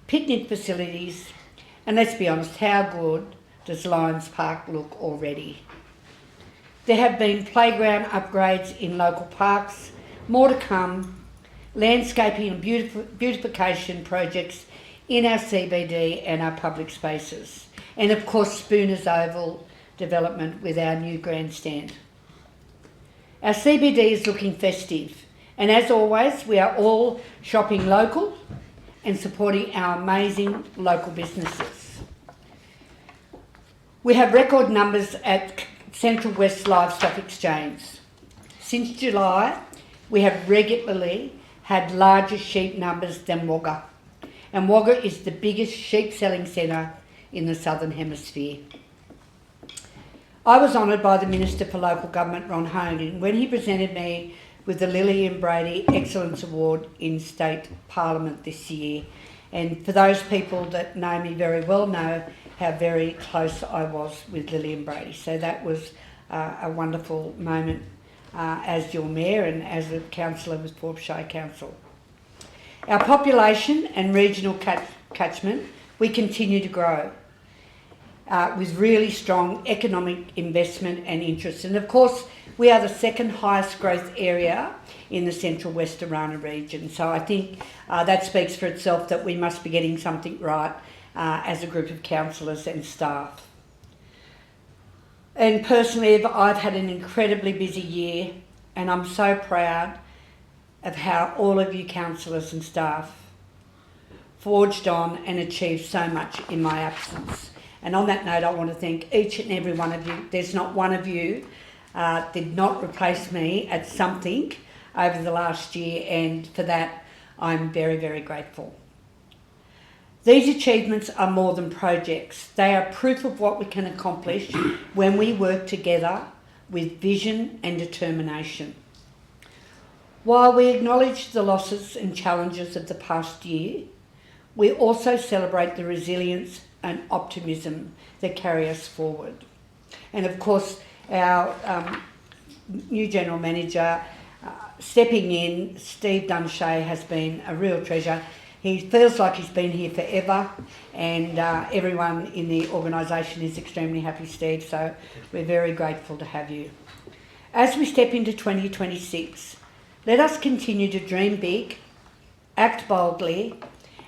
Speaker 3: picnic facilities, and let's be honest, how good does Lions Park look already? There have been playground upgrades in local parks, more to come, landscaping and beautification projects in our CBD and our public spaces, and of course Spooner's Oval development with our new grandstand. Our CBD is looking festive, and as always we are all shopping local and supporting our amazing local businesses. We have record numbers at Central West Livestock Exchange. Since July, we have regularly had larger sheep numbers than Wagga, and Wagga is the biggest sheep selling centre in the Southern Hemisphere. I was honoured by the Minister for Local Government, Ron Hogan, when he presented me with the Lillian Brady Excellence Award in State Parliament this year. And for those people that know me very well know how very close I was with Lillian Brady. So that was a wonderful moment as your Mayor and as a councillor with Forbes Shire Council. Our population and regional catchment, we continue to grow with really strong economic investment and interest. And of course, we are the second highest growth area in the Central West Arana region. So I think that speaks for itself that we must be getting something right as a group of councillors and staff. And personally, I've had an incredibly busy year, and I'm so proud of how all of you councillors and staff forged on and achieved so much in my absence. And on that note, I want to thank each and every one of you. There's not one of you did not replace me at something over the last year, and for that I'm very, very grateful. These achievements are more than projects. They are proof of what we can accomplish when we work together with vision and determination. While we acknowledge the losses and challenges of the past year, we also celebrate the resilience and optimism that carry us forward. And of course, our new General Manager stepping in, Steve Dunshay, has been a real treasure. He feels like he's been here forever, and everyone in the organisation is extremely happy, Steve, so we're very grateful to have you. As we step into 2026, let us continue to dream big, act boldly,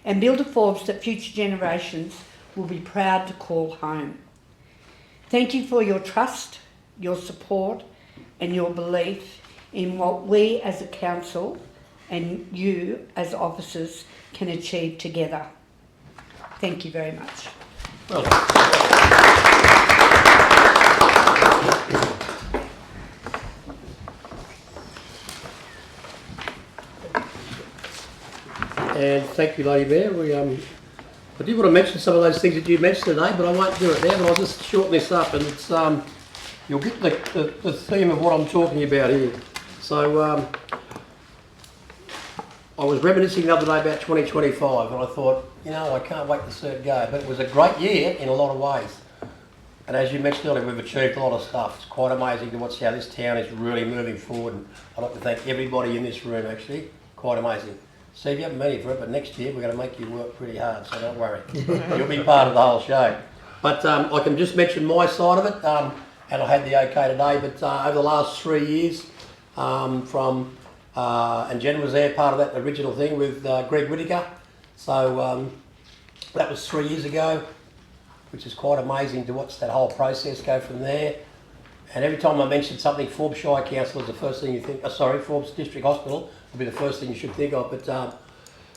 Speaker 3: and build a Forbes that future generations will be proud to call home. Thank you for your trust, your support, and your belief in what we as a council and you as officers can achieve together. Thank you very much.
Speaker 11: Well, and thank you, Lady Mayor. I did want to mention some of those things that you mentioned today, but I won't do it now. But I'll just shorten this up, and it's you'll get the theme of what I'm talking about here. So I was reminiscing the other day about 2025, and I thought, you know, I can't wait to see it go. But it was a great year in a lot of ways. And as you mentioned earlier, we've achieved a lot of stuff. It's quite amazing to watch how this town is really moving forward. And I'd like to thank everybody in this room, actually. Quite amazing. Steve, you haven't been here for it, but next year we're going to make you work pretty hard, so don't worry. You'll be part of the whole show. But I can just mention my side of it, and I had the okay today, but over the last 3 years, and Jen was there, part of that original thing with Greg Whittaker. So that was 3 years ago, which is quite amazing to watch that whole process go from there. And every time I mention something, Forbes Shire Council is the first thing you think, Forbes District Hospital would be the first thing you should think of. But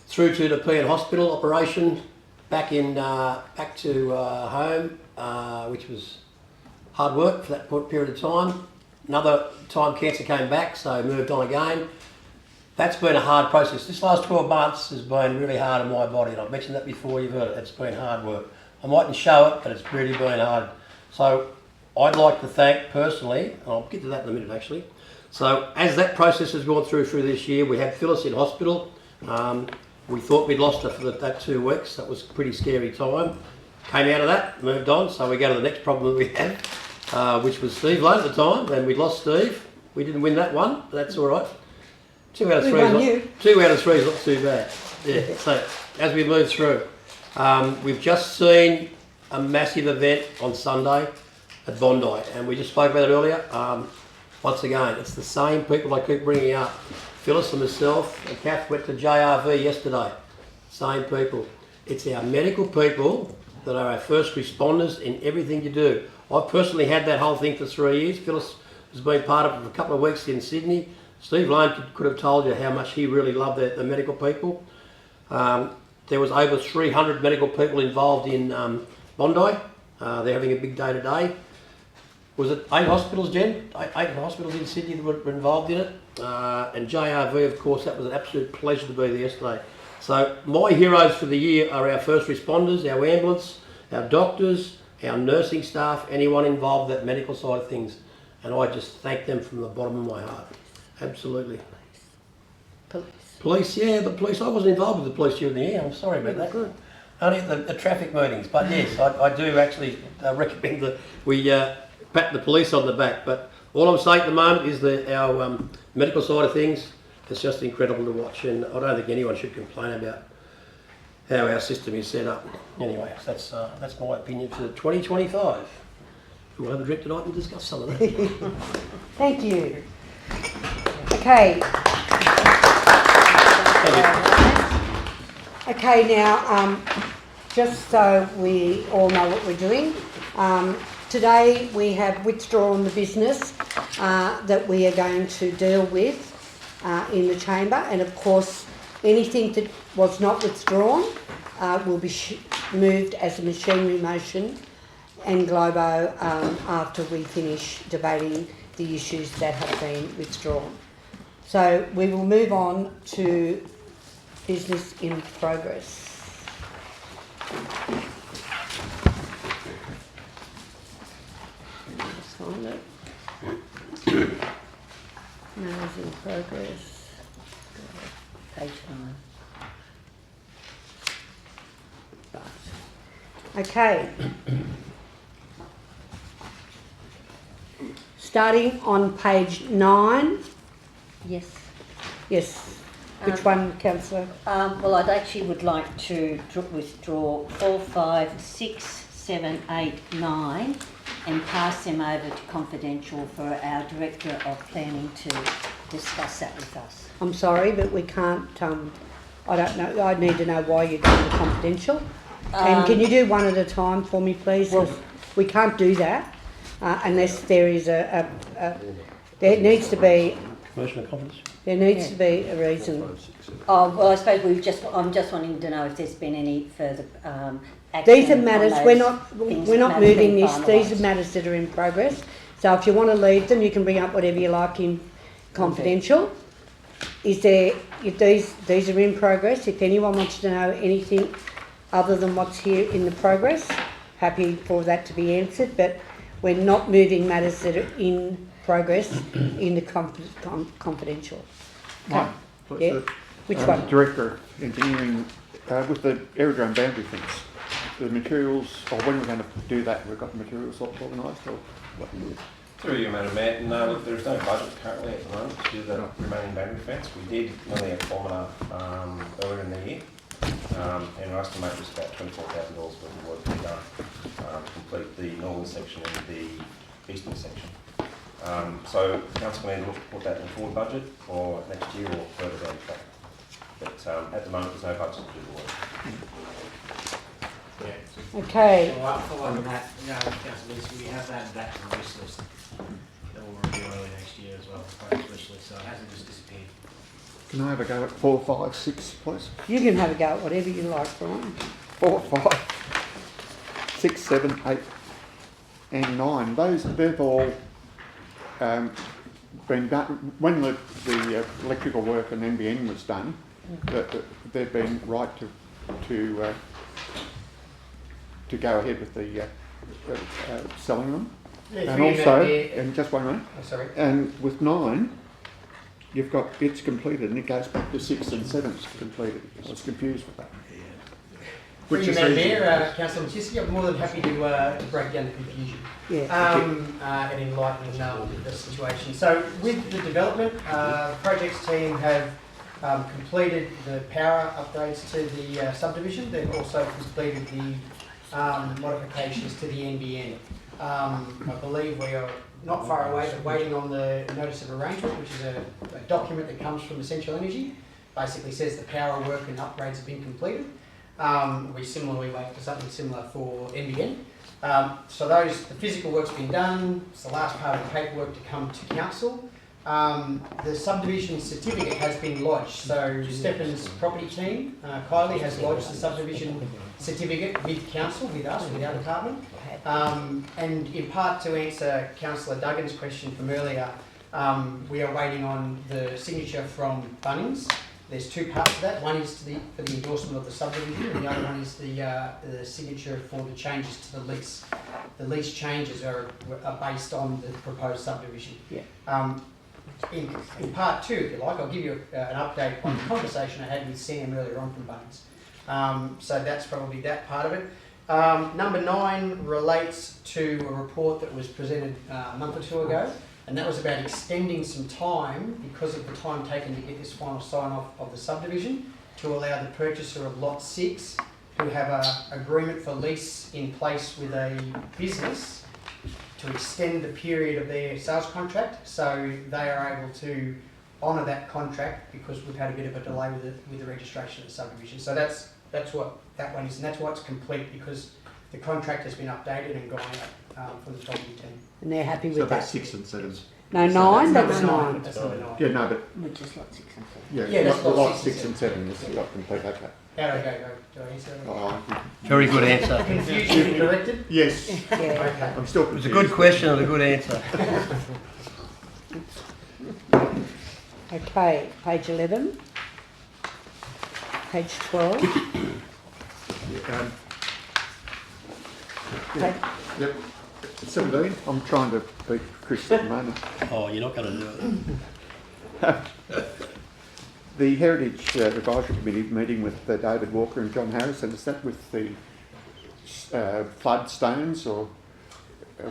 Speaker 11: through to the Pean Hospital operation, back to home, which was hard work for that period of time. Another time cancer came back, so moved on again. That's been a hard process. This last 12 months has been really hard on my body, and I've mentioned that before, you've heard it. It's been hard work. I mightn't show it, but it's really been hard. So I'd like to thank personally, and I'll get to that in a minute actually. So as that process has gone through this year, we had Phyllis in hospital. We thought we'd lost her for that 2 weeks. That was a pretty scary time. Came out of that, moved on. So we go to the next problem that we had, which was Steve Lane at the time, and we'd lost Steve. We didn't win that one, but that's all right. 2 out of 3 is not too bad. Yeah. So as we move through, we've just seen a massive event on Sunday at Bondi, and we just spoke about it earlier. Once again, it's the same people I keep bringing up. Phyllis and myself and Kath went to JRV yesterday. Same people. It's our medical people that are our first responders in everything you do. I've personally had that whole thing for 3 years. Phyllis has been part of it for a couple of weeks in Sydney. Steve Lane could have told you how much he really loved the medical people. There was over 300 medical people involved in Bondi. They're having a big day today. Was it 8 hospitals, Jen? 8 hospitals in Sydney that were involved in it. And JRV, of course, that was an absolute pleasure to be there yesterday. So my heroes for the year are our first responders, our ambulance, our doctors, our nursing staff, anyone involved in that medical side of things. And I just thank them from the bottom of my heart. Absolutely. Police, yeah, the police. I wasn't involved with the police during the year. I'm sorry about that. Good. Only at the traffic meetings. But yes, I do actually recommend that we pat the police on the back. But all I'm saying at the moment is that our medical side of things, it's just incredible to watch. And I don't think anyone should complain about how our system is set up. Anyway, that's my opinion for 2025. We'll have a drink tonight and discuss some of that.
Speaker 3: Thank you. Okay. Okay, now, just so we all know what we're doing, today we have withdrawn the business that we are going to deal with in the chamber, and of course anything that was not withdrawn will be moved as a machinery motion and Globo after we finish debating the issues that have been withdrawn. So we will move on to business in progress. Sign it. Matters in progress. Page 9. Right. Okay. Starting on page 9.
Speaker 4: Yes.
Speaker 3: Yes. Which one, councillor?
Speaker 13: Well, I'd actually would like to withdraw 4, 5, 6, 7, 8, 9 and pass them over to confidential for our Director of Planning to discuss that with us.
Speaker 3: I'm sorry, but we can't, I don't know, I need to know why you're doing the confidential. And can you do one at a time for me, please? 'Cause we can't do that unless there is there needs to be...
Speaker 11: Commercial and confidence?
Speaker 3: There needs to be a reason.
Speaker 13: Oh, well, I suppose I'm just wanting to know if there's been any further action.
Speaker 3: These are matters, we're not
Speaker 13: matters
Speaker 3: moving
Speaker 13: being
Speaker 3: this, these are
Speaker 13: finalised.
Speaker 3: matters that are in progress. So if you want to leave them, you can bring up whatever you like in confidential. Is there, if these are in progress, if anyone wants to know anything other than what's here in the progress, happy for that to be answered, but we're not moving matters that are in progress into confidential.
Speaker 14: Mine,
Speaker 3: Yeah. Which one?
Speaker 14: Director of Engineering, with the aerodrome boundary fence, the materials, or when we're going to do that, we've got the materials organised, or what?
Speaker 5: Through you, Madam Mayor, no, look, there is no budget currently at the moment to do the remaining boundary fence. We did nearly a kilometre earlier in the year, and I estimate it was about $24,000 worth of work to be done to complete the northern section and the eastern section. So council can either put that in the forward budget or next year or further down the track. But at the moment, there's no budget to do the work.
Speaker 3: Okay.
Speaker 15: Following that, councillors, we have added that to the wish list that we'll review early next year as well, project wish list, so it hasn't just disappeared.
Speaker 14: Can I have a go at 4, 5, 6, please?
Speaker 3: You can have a go at whatever you like, Brian.
Speaker 14: 4, 5, 6, 7, 8 and 9. They've all been done, when the electrical work and NBN was done, they've been right to go ahead with the selling them.
Speaker 15: Yeah,
Speaker 14: And also, and just one minute, and with 9, you've got it's completed and it goes back to 6 and 7's completed. I was confused with that.
Speaker 15: Which is Madam Mayor, Councillor Matisky, I'm more than happy to break down the confusion and enlighten the situation. So with the development, projects team have completed the power upgrades to the subdivision. They've also completed the modifications to the NBN. I believe we are not far away, but waiting on the notice of arrangement, which is a document that comes from Essential Energy. Basically says the power work and upgrades have been completed. We similarly wait for something similar for NBN. So the physical work's been done. It's the last part of the paperwork to come to council. The subdivision certificate has been lodged. So Stefan's property team, Kylie, has lodged the subdivision certificate with council, with us, with our department. And in part to answer Councillor Duggan's question from earlier, we are waiting on the signature from Bunnings. There's two parts to that. One is for the endorsement of the subdivision, and the other one is the signature for the changes to the lease. The lease changes are based on the proposed subdivision. In part 2, if you like, I'll give you an update on the conversation I had with Sam earlier on from Bunnings. So that's probably that part of it. Number 9 relates to a report that was presented a month or two ago, and that was about extending some time because of the time taken to get this final sign-off of the subdivision to allow the purchaser of Lot 6, who have an agreement for lease in place with a business, to extend the period of their sales contract, so they are able to honour that contract because we've had a bit of a delay with the registration of the subdivision. So that's what that one is, and that's why it's complete, because the contract has been updated and gone out from the property team.
Speaker 3: And they're happy with
Speaker 14: So
Speaker 3: that.
Speaker 14: that's 6 and 7.
Speaker 3: No, 9. That's 9.
Speaker 15: That's number 9.
Speaker 14: Yeah, no, but
Speaker 13: Which is Lot 6 and 7.
Speaker 14: yeah,
Speaker 15: that's
Speaker 14: lot
Speaker 15: lot
Speaker 14: 6 and 7 is not complete. Okay.
Speaker 15: How do I go? Do I answer that?
Speaker 14: Oh,
Speaker 11: Very good answer.
Speaker 15: Confusion corrected?
Speaker 14: yes.
Speaker 15: Okay.
Speaker 14: I'm still
Speaker 11: It was
Speaker 14: confused.
Speaker 11: a good question and a good answer.
Speaker 3: Okay, page 11. Page 12.
Speaker 14: Yep. 17. I'm trying to beat Chris at the moment.
Speaker 11: Oh, you're not going to do it.
Speaker 14: The Heritage Advisory Committee meeting with David Walker and John Harrison, is that with the flood stones, or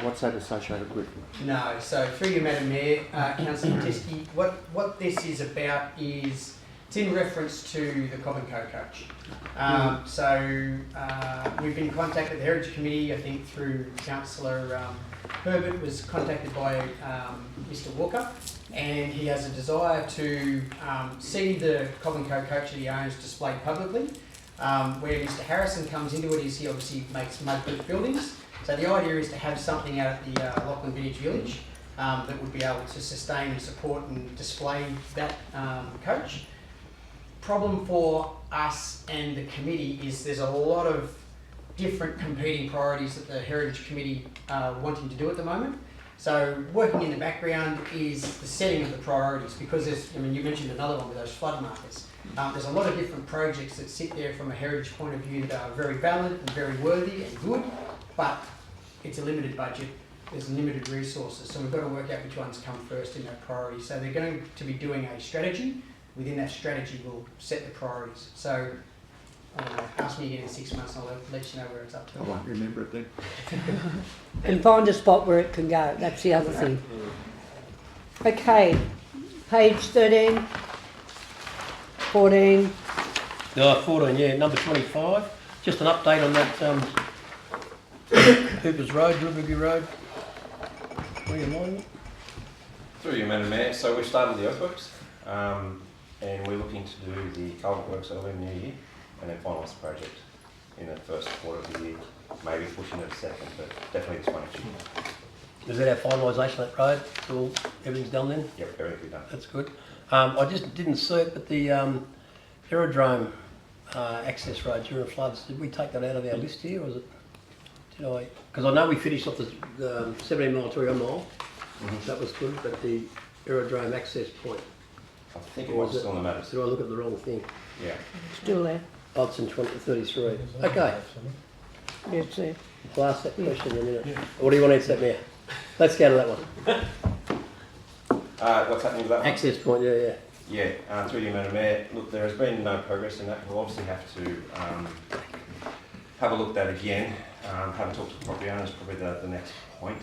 Speaker 14: what's that associated with?
Speaker 15: No, so through you, Madam Mayor, Councillor Matisky, what this is about is It's in reference to the Cobb & Co coach. We've been contacted, the Heritage Committee, I think through Councillor Herbert was contacted by Mr Walker, and he has a desire to see the Cobb & Co coach that he owns displayed publicly. Where Mr Harrison comes into it is he obviously makes mud-brick buildings. So the idea is to have something out at the Lachlan Vintage Village that would be able to sustain and support and display that coach. Problem for us and the committee is there's a lot of different competing priorities that the Heritage Committee are wanting to do at the moment. So working in the background is the setting of the priorities, because there's, I mean, you mentioned another one with those flood markers. There's a lot of different projects that sit there from a heritage point of view that are very valid and very worthy and good, but it's a limited budget, there's limited resources, so we've got to work out which ones come first in that priority. So they're going to be doing a strategy. Within that strategy, we'll set the priorities. So, I don't know, ask me again in 6 months and I'll let you know where it's up to.
Speaker 14: I won't remember it then.
Speaker 3: And find a spot where it can go. That's the other thing. Okay, page 13, 14.
Speaker 11: 14, yeah, number 25. Just an update on that Hoopers Road, Riverview Road. Where you mind?
Speaker 5: Through you, Madam Mayor. So we've started the earthworks, and we're looking to do the culvert works early in the new year, and then finalise the project in the first quarter of the year. Maybe pushing it a second, but definitely this financial year.
Speaker 11: Is that our finalisation of that road? All, everything's done then?
Speaker 5: Yep, everything done.
Speaker 11: That's good. I just didn't see it, but the aerodrome access road during floods, did we take that out of our list here, or was it? Because I know we finished off the 17 mile to 1 mile. That was good, but the aerodrome access point.
Speaker 5: I think it was still on the map.
Speaker 11: Did I look at the wrong thing?
Speaker 5: Yeah.
Speaker 3: Still there.
Speaker 11: Oh, it's in 33. Okay.
Speaker 3: Yeah, it's there.
Speaker 11: I'll ask that question in a minute. What do you want to answer, Mayor? Let's go to that one.
Speaker 5: What's happening with that one?
Speaker 11: Access point, yeah.
Speaker 5: Yeah, through you, Madam Mayor. Look, there has been no progress in that. We'll obviously have to have a look at that again. Have a talk to the property owners, probably the next point.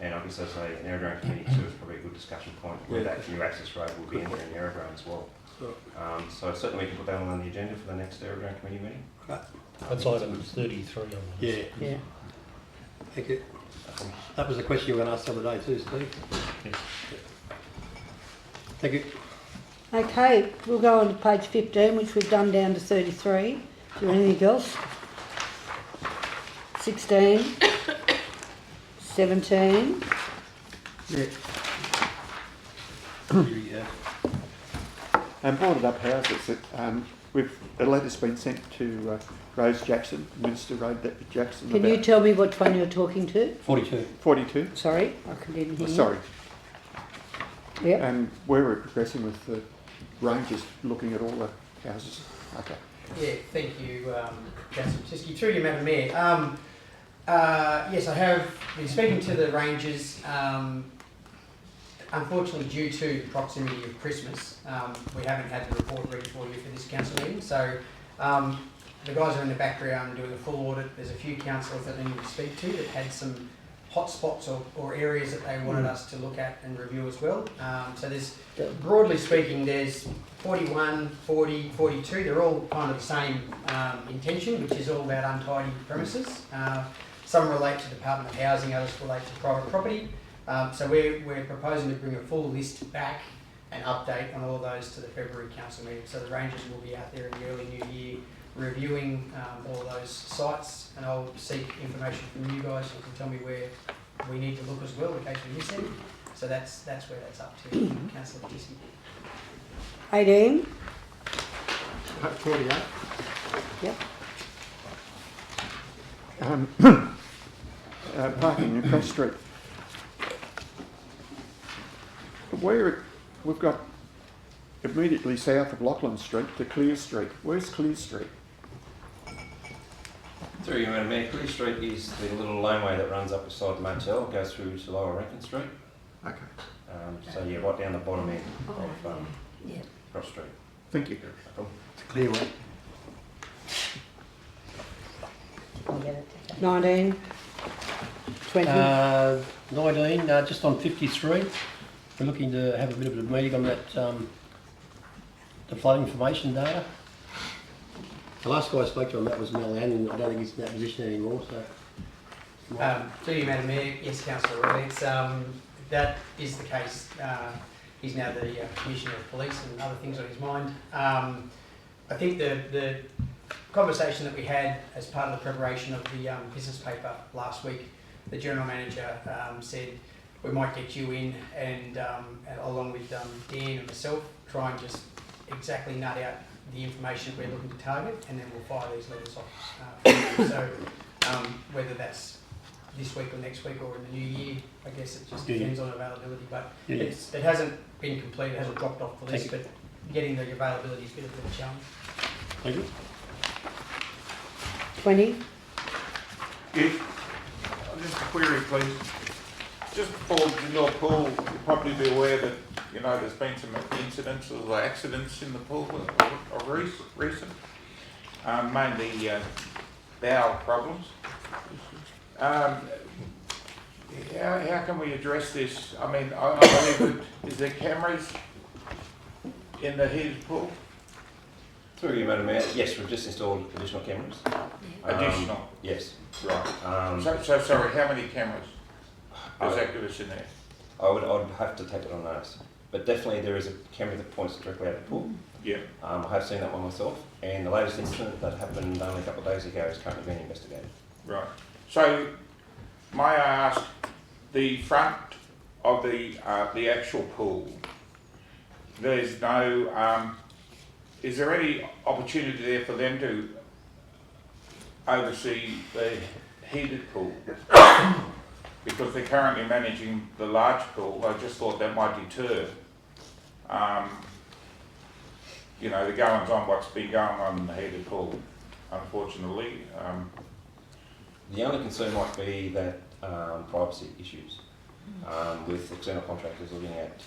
Speaker 5: And obviously, say an aerodrome committee too is probably a good discussion point where that new access road will be entering the aerodrome as well. So certainly we can put that on the agenda for the next aerodrome committee meeting.
Speaker 12: That's item 33 on the list.
Speaker 11: Yeah. Thank you. That was a question you were going to ask the other day too, Steve.
Speaker 12: Yes.
Speaker 11: Thank you.
Speaker 3: Okay, we'll go on to page 15, which we've done down to 33. Is there anything else? 16, 17.
Speaker 14: Yeah. Boarded up houses. A letter's been sent to Rose Jackson, Minister Road Deputy Jackson.
Speaker 3: Can you tell me which one you're talking to?
Speaker 11: 42.
Speaker 14: 42.
Speaker 3: Sorry, I didn't hear you.
Speaker 14: Sorry.
Speaker 3: Yep.
Speaker 14: And where we're progressing with the rangers, looking at all the houses. Okay.
Speaker 15: Yeah, thank you, Councillor Tiski. Through you, Madam Mayor. Yes, I have been speaking to the rangers. Unfortunately, due to the proximity of Christmas, we haven't had the report ready for you for this council meeting. So the guys are in the background doing a full audit. There's a few councillors that I need to speak to that had some hot spots or areas that they wanted us to look at and review as well. So there's, broadly speaking, there's 41, 40, 42. They're all kind of the same intention, which is all about untidy premises. Some relate to Department of Housing, others relate to private property. So we're proposing to bring a full list back and update on all of those to the February council meeting. So the rangers will be out there in the early new year reviewing all of those sites, and I'll seek information from you guys. You can tell me where we need to look as well in case we miss any. So that's where that's up to, Councillor Tiski.
Speaker 3: 18.
Speaker 14: 48.
Speaker 3: Yep.
Speaker 14: Parking in Cross Street. Where we've got immediately south of Lachlan Street to Clear Street. Where's Clear Street?
Speaker 5: Through you, Madam Mayor. Clear Street is the little laneway that runs up beside the motel, goes through to Lower Rankin Street.
Speaker 14: Okay.
Speaker 5: So yeah, right down the bottom end of Cross Street.
Speaker 14: Thank you.
Speaker 5: No problem.
Speaker 11: It's a clear way.
Speaker 3: 19. 20.
Speaker 11: 19, just on 53. We're looking to have a bit of a meeting on that the flood information data. The last guy I spoke to on that was Mel Ann, and I don't think he's in that position anymore. So.
Speaker 15: To you, Madam Mayor, yes, Councillor Roberts, that is the case. He's now the Commissioner of Police and other things on his mind. I think the conversation that we had as part of the preparation of the business paper last week, the General Manager said we might get you in and along with Dan and myself, try and just exactly nut out the information we're looking to target, and then we'll fire these letters off. So whether that's this week or next week or in the new year, I guess it just depends on availability. But it hasn't been complete, it hasn't dropped off the list, but getting the availability is a bit of a challenge.
Speaker 11: Thank you.
Speaker 3: 20.
Speaker 16: Yeah. Just a query, please. Just before indoor pool, you'll probably be aware that there's been some incidents or accidents in the pool of recent, mainly bowel problems. How can we address this? I mean, I believe is there cameras in the heated pool?
Speaker 5: Through you, Madam Mayor. Yes, we've just installed additional cameras.
Speaker 16: Additional?
Speaker 5: Yes.
Speaker 16: Right. So sorry, how many cameras does that give us in there?
Speaker 5: I'd have to take it on notice. But definitely there is a camera that points directly at the pool.
Speaker 16: Yeah.
Speaker 5: I have seen that one myself, and the latest incident that happened only a couple of days ago is currently being investigated.
Speaker 16: Right. So, may I ask, the front of the actual pool, there's no, is there any opportunity there for them to oversee the heated pool? Because they're currently managing the large pool. I just thought that might deter, the goings on what's been going on in the heated pool, unfortunately.
Speaker 5: The only concern might be that privacy issues with external contractors looking at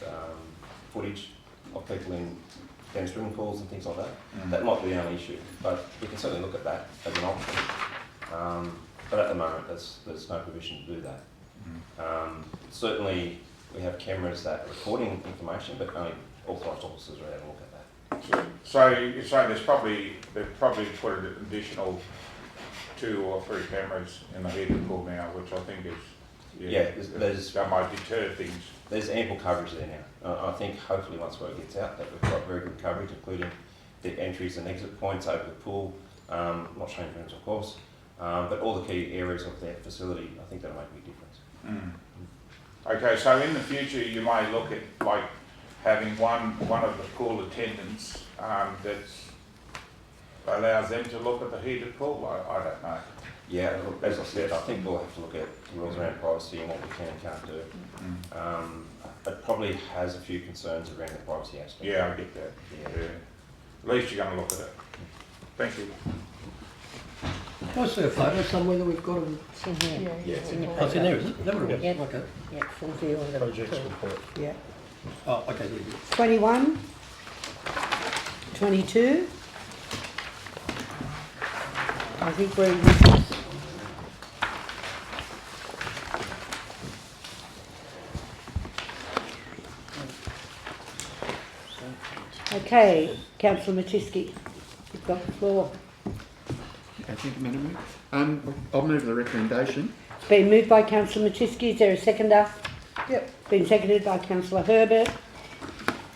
Speaker 5: footage of people in swimming pools and things like that. That might be the only issue, but we can certainly look at that as an option. But at the moment, there's no provision to do that. Certainly, we have cameras that are recording information, but only authorised officers are able to look at that.
Speaker 16: So you're saying they've probably put an additional 2 or 3 cameras in the heated pool now, which I think is, that might deter things.
Speaker 5: There's ample coverage there now. I think hopefully once word gets out that we've got very good coverage, including the entries and exit points over the pool, not change rooms of course, but all the key areas of their facility. I think that'll make a big difference.
Speaker 16: Okay, so in the future you may look at like having one of the pool attendants that allows them to look at the heated pool. I don't know.
Speaker 5: Yeah, look, as I said, I think we'll have to look at the rules around privacy and what we can and can't do. It probably has a few concerns around the privacy aspect.
Speaker 16: Yeah, I get that. Yeah. At least you're going to look at it. Thank you.
Speaker 11: Can I see a photo somewhere that we've got them?
Speaker 13: It's in here.
Speaker 11: Yeah,
Speaker 13: It's in your
Speaker 11: oh, it's in there, is it? That would have been.
Speaker 13: Yep.
Speaker 11: Okay.
Speaker 13: Yeah, full view of the
Speaker 12: Projects
Speaker 13: pool.
Speaker 12: report.
Speaker 3: Yeah.
Speaker 11: Oh, okay, good.
Speaker 3: 21. 22. I think we're in this. Okay, Councillor Matisky, you've got the floor.
Speaker 14: Thank you, Madam Mayor. I'll move the recommendation.
Speaker 3: It's been moved by Councillor Matisky. Is there a seconder? Yep. Been seconded by Councillor Herbert.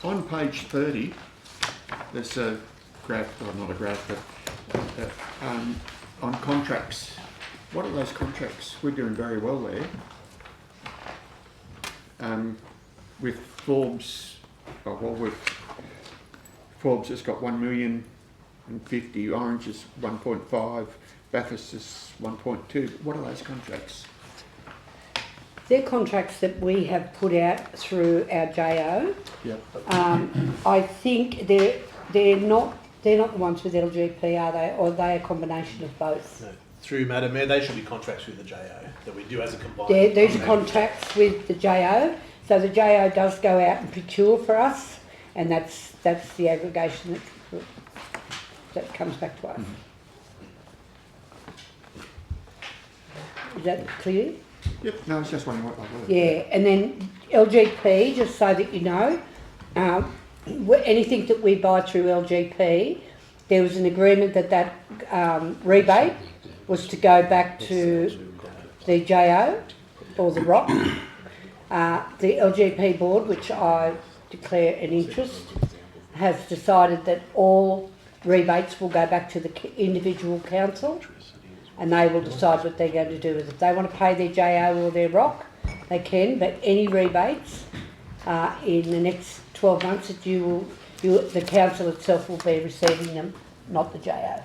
Speaker 14: On page 30, there's a graph, or not a graph, but on contracts. What are those contracts? We're doing very well there. With Forbes, Forbes has got 1,050,000, Orange is 1.5, Bathurst is 1.2. What are those contracts?
Speaker 3: They're contracts that we have put out through our JO.
Speaker 14: Yep.
Speaker 3: I think they're not the ones with LGP, are they? Or are they a combination of both?
Speaker 2: No. Through Madam Mayor, they should be contracts with the JO that we do as a combined.
Speaker 3: These are contracts with the JO. So the JO does go out and procure for us, and that's the aggregation that comes back to us. Is that clear?
Speaker 14: Yep. No, it's just wondering what they were.
Speaker 3: Yeah, and then LGP, just so that you know, anything that we buy through LGP, there was an agreement that rebate was to go back to the JO or the ROC. The LGP board, which I declare an interest, has decided that all rebates will go back to the individual council, and they will decide what they're going to do with it. If they want to pay their JO or their ROC, they can, but any rebates in the next 12 months that the council itself will be receiving them, not the JO.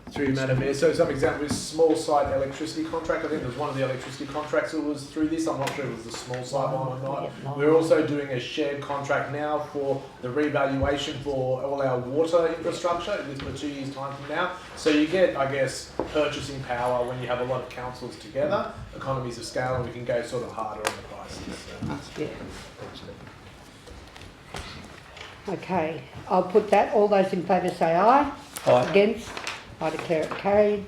Speaker 2: Through you, Madam Mayor. So some example is small site electricity contract. I think there was one of the electricity contracts that was through this. I'm not sure if it was the small site one or not. We're also doing a shared contract now for the revaluation for all our water infrastructure for 2 years' time from now. So you get, I guess, purchasing power when you have a lot of councils together, economies of scale, and we can go sort of harder on the prices. So.
Speaker 3: Yeah. Okay, I'll put that. All those in favour say aye.
Speaker 11: Aye.
Speaker 3: Against? I declare it carried.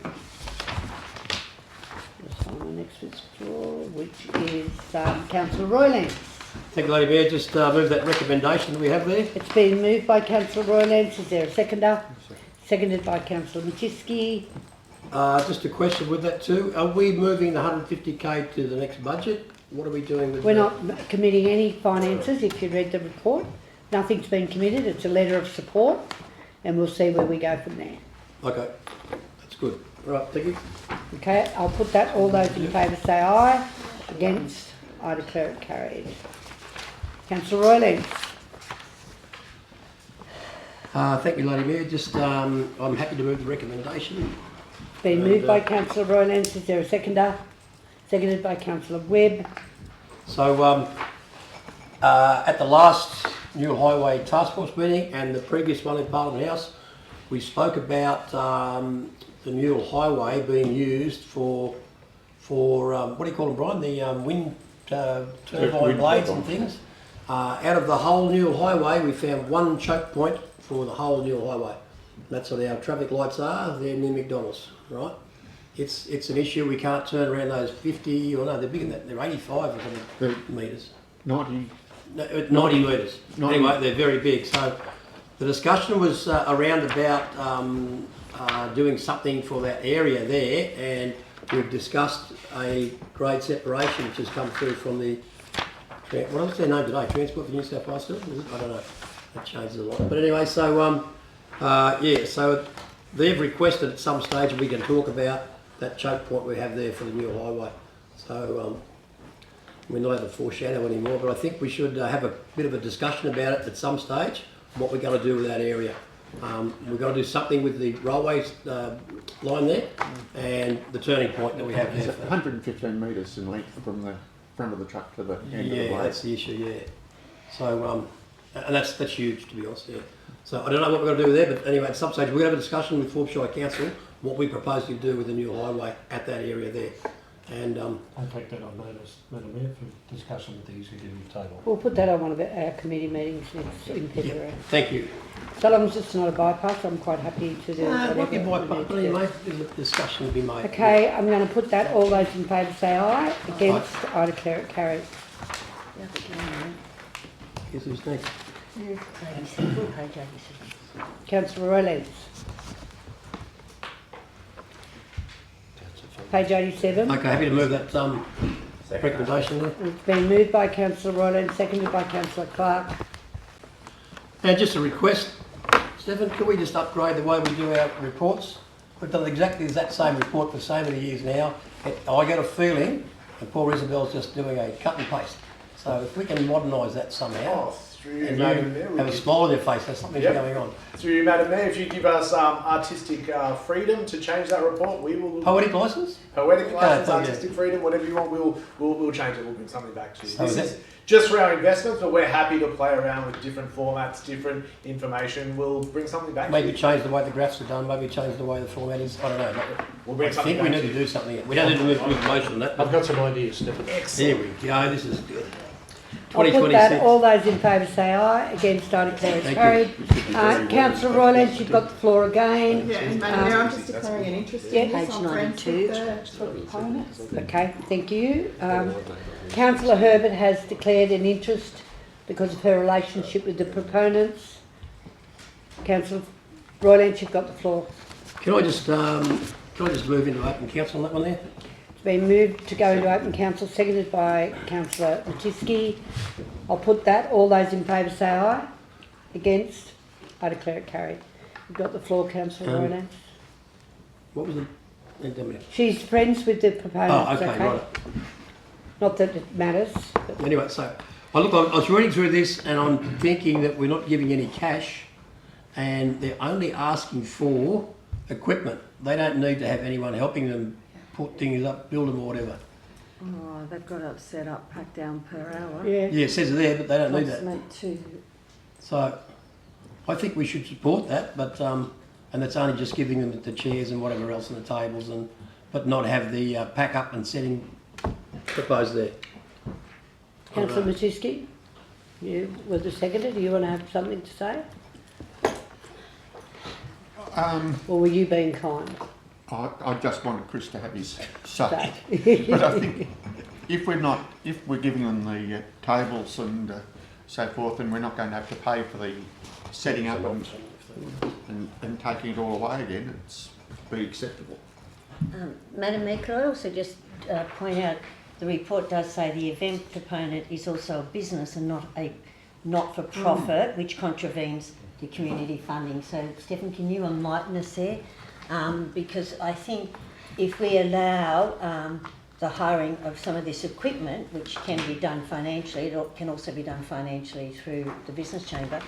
Speaker 3: Just on the next withdrawal, which is Councillor Royland.
Speaker 11: Thank you, Lady Mayor. Just move that recommendation that we have there.
Speaker 3: It's been moved by Councillor Royland. Is there a seconder? Seconded by Councillor Machiski.
Speaker 11: Just a question with that too. Are we moving the 150k to the next budget? What are we doing with
Speaker 3: We're
Speaker 11: that?
Speaker 3: not committing any finances, if you read the report. Nothing's been committed. It's a letter of support, and we'll see where we go from there.
Speaker 11: Okay, that's good. All right, thank you.
Speaker 3: Okay, I'll put that. All those in favour say aye. Against? I declare it carried. Councillor Royland.
Speaker 11: Thank you, Lady Mayor. Just, I'm happy to move the recommendation.
Speaker 3: Been moved by Councillor Royland. Is there a seconder? Seconded by Councillor Webb.
Speaker 11: So, at the last New Highway Task Force meeting and the previous one in Parliament House, we spoke about the Mule Highway being used for what do you call them, Brian? The wind turbine blades and things. Out of the whole Mule Highway, we found one choke point for the whole Mule Highway. That's what our traffic lights are. They're near McDonald's, right? It's an issue. We can't turn around those 50, or no, they're bigger than that. They're 85 or something metres.
Speaker 14: 90.
Speaker 11: No, 90 metres. Anyway, they're very big. So the discussion was around about doing something for that area there, and we've discussed a grade separation which has come through from the, what was their name today? Transport for New South Wales still? I don't know. That changes a lot. But anyway, so yeah, so they've requested at some stage we can talk about that choke point we have there for the new highway. So we're not able to foreshadow anymore, but I think we should have a bit of a discussion about it at some stage, what we're going to do with that area. We've got to do something with the railway line there and the turning point that we have there.
Speaker 14: 115 metres in length from the front of the truck to the end of the blade.
Speaker 11: That's the issue, yeah. So, and that's huge, to be honest, yeah. So I don't know what we're going to do there, but anyway, at some stage we're going to have a discussion with Forbes Shire Council what we propose to do with the new highway at that area there. And
Speaker 12: I'll take that on notice, Madam Mayor, for discussion with the executive table.
Speaker 3: We'll put that on one of our committee meetings in February.
Speaker 11: Yeah, thank you.
Speaker 3: So long as it's not a bypass, I'm quite happy to do
Speaker 11: whatever we need. There's a discussion to be made.
Speaker 3: Okay, I'm going to put that. All those in favour say aye. Against, I declare it carried.
Speaker 11: Guess who's next?
Speaker 3: Councillor Royland. Page 87.
Speaker 11: Okay, happy to move that recommendation there.
Speaker 3: It's been moved by Councillor Royland, seconded by Councillor Clark.
Speaker 11: And just a request, Stephen, can we just upgrade the way we do our reports? We've done exactly that same report for so many years now. I get a feeling that poor Isabel's just doing a cut and paste. So if we can modernise that somehow, and you have a smile on your face, there's something going on.
Speaker 2: Through you, Madam Mayor, if you give us artistic freedom to change that report, we will.
Speaker 11: Poetic licence?
Speaker 2: Poetic licence, artistic freedom, whatever you want, we'll change it. We'll bring something back to you.
Speaker 11: So
Speaker 2: this is just for our investments, but we're happy to play around with different formats, different information. We'll bring something back.
Speaker 11: Maybe
Speaker 2: to you.
Speaker 11: change the way the graphs are done. Maybe change the way the format is. I don't know.
Speaker 2: We'll bring
Speaker 11: I
Speaker 2: something
Speaker 11: think we
Speaker 2: back
Speaker 11: need
Speaker 2: to
Speaker 11: to do something. We don't need to move motion on that.
Speaker 12: I've got some ideas, Stephen.
Speaker 11: There we go. This is good.
Speaker 3: I'll put that. All those in favour say aye. Against, I declare it carried. Councillor Royland, you've got the floor again.
Speaker 17: Madam Mayor, I'm just declaring an interest in this.
Speaker 3: Page 92. Okay, thank you. Councillor Herbert has declared an interest because of her relationship with the proponents. Councillor Roylance, you've got the floor.
Speaker 11: Can I just move into open council on that one there?
Speaker 3: It's been moved to go into open council, seconded by Councillor Matiski. I'll put that. All those in favour say aye. Against? I declare it carried. You've got the floor, Councillor Roylance.
Speaker 11: What was the...
Speaker 3: She's friends with the proponents,
Speaker 11: okay, right.
Speaker 3: Not that it matters. But
Speaker 11: Anyway, so I was reading through this and I'm thinking that we're not giving any cash and they're only asking for equipment. They don't need to have anyone helping them put things up, build them or whatever.
Speaker 17: Oh, they've got it set up, pack down per hour.
Speaker 3: Yeah.
Speaker 11: Yeah, it says it there, but they don't need that.
Speaker 17: Meant to.
Speaker 11: So I think we should support that, but and it's only just giving them the chairs and whatever else and the tables, and but not have the pack up and setting proposed there.
Speaker 3: Councillor Matiski, you were the seconder. Do you want to have something to say? Or were you being kind?
Speaker 14: I just wanted Chris to have his say. But I think if we're giving them the tables and so forth, and we're not going to have to pay for the setting up and taking it all away again, it's be acceptable.
Speaker 13: Madam Mayor, could I also just point out the report does say the event proponent is also a business and not a not-for-profit, which contravenes the community funding. So, Stephen, can you enlighten us there? Because I think if we allow the hiring of some of this equipment, which can be done financially, it can also be done financially through the business chamber.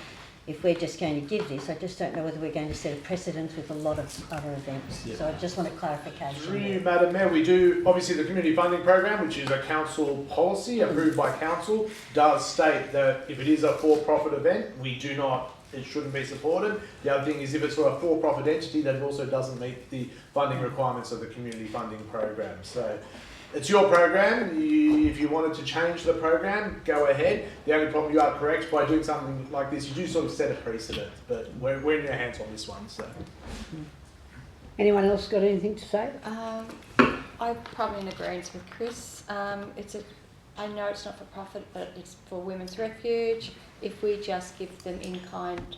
Speaker 13: If we're just going to give this, I just don't know whether we're going to set a precedent with a lot of other events. Yeah. So I just want a clarification.
Speaker 2: Through you, Madam Mayor, we do, obviously the community funding program, which is a council policy approved by council, does state that if it is a for-profit event, it shouldn't be supported. The other thing is if it's for a for-profit entity, that it also doesn't meet the funding requirements of the community funding program. So it's your program. If you wanted to change the program, go ahead. The only problem, you are correct, by doing something like this, you do sort of set a precedent, but we're in your hands on this one. So,
Speaker 3: anyone else got anything to say?
Speaker 1: I'm probably in agreement with Chris. I know it's not for profit, but it's for Women's Refuge. If we just give them in-kind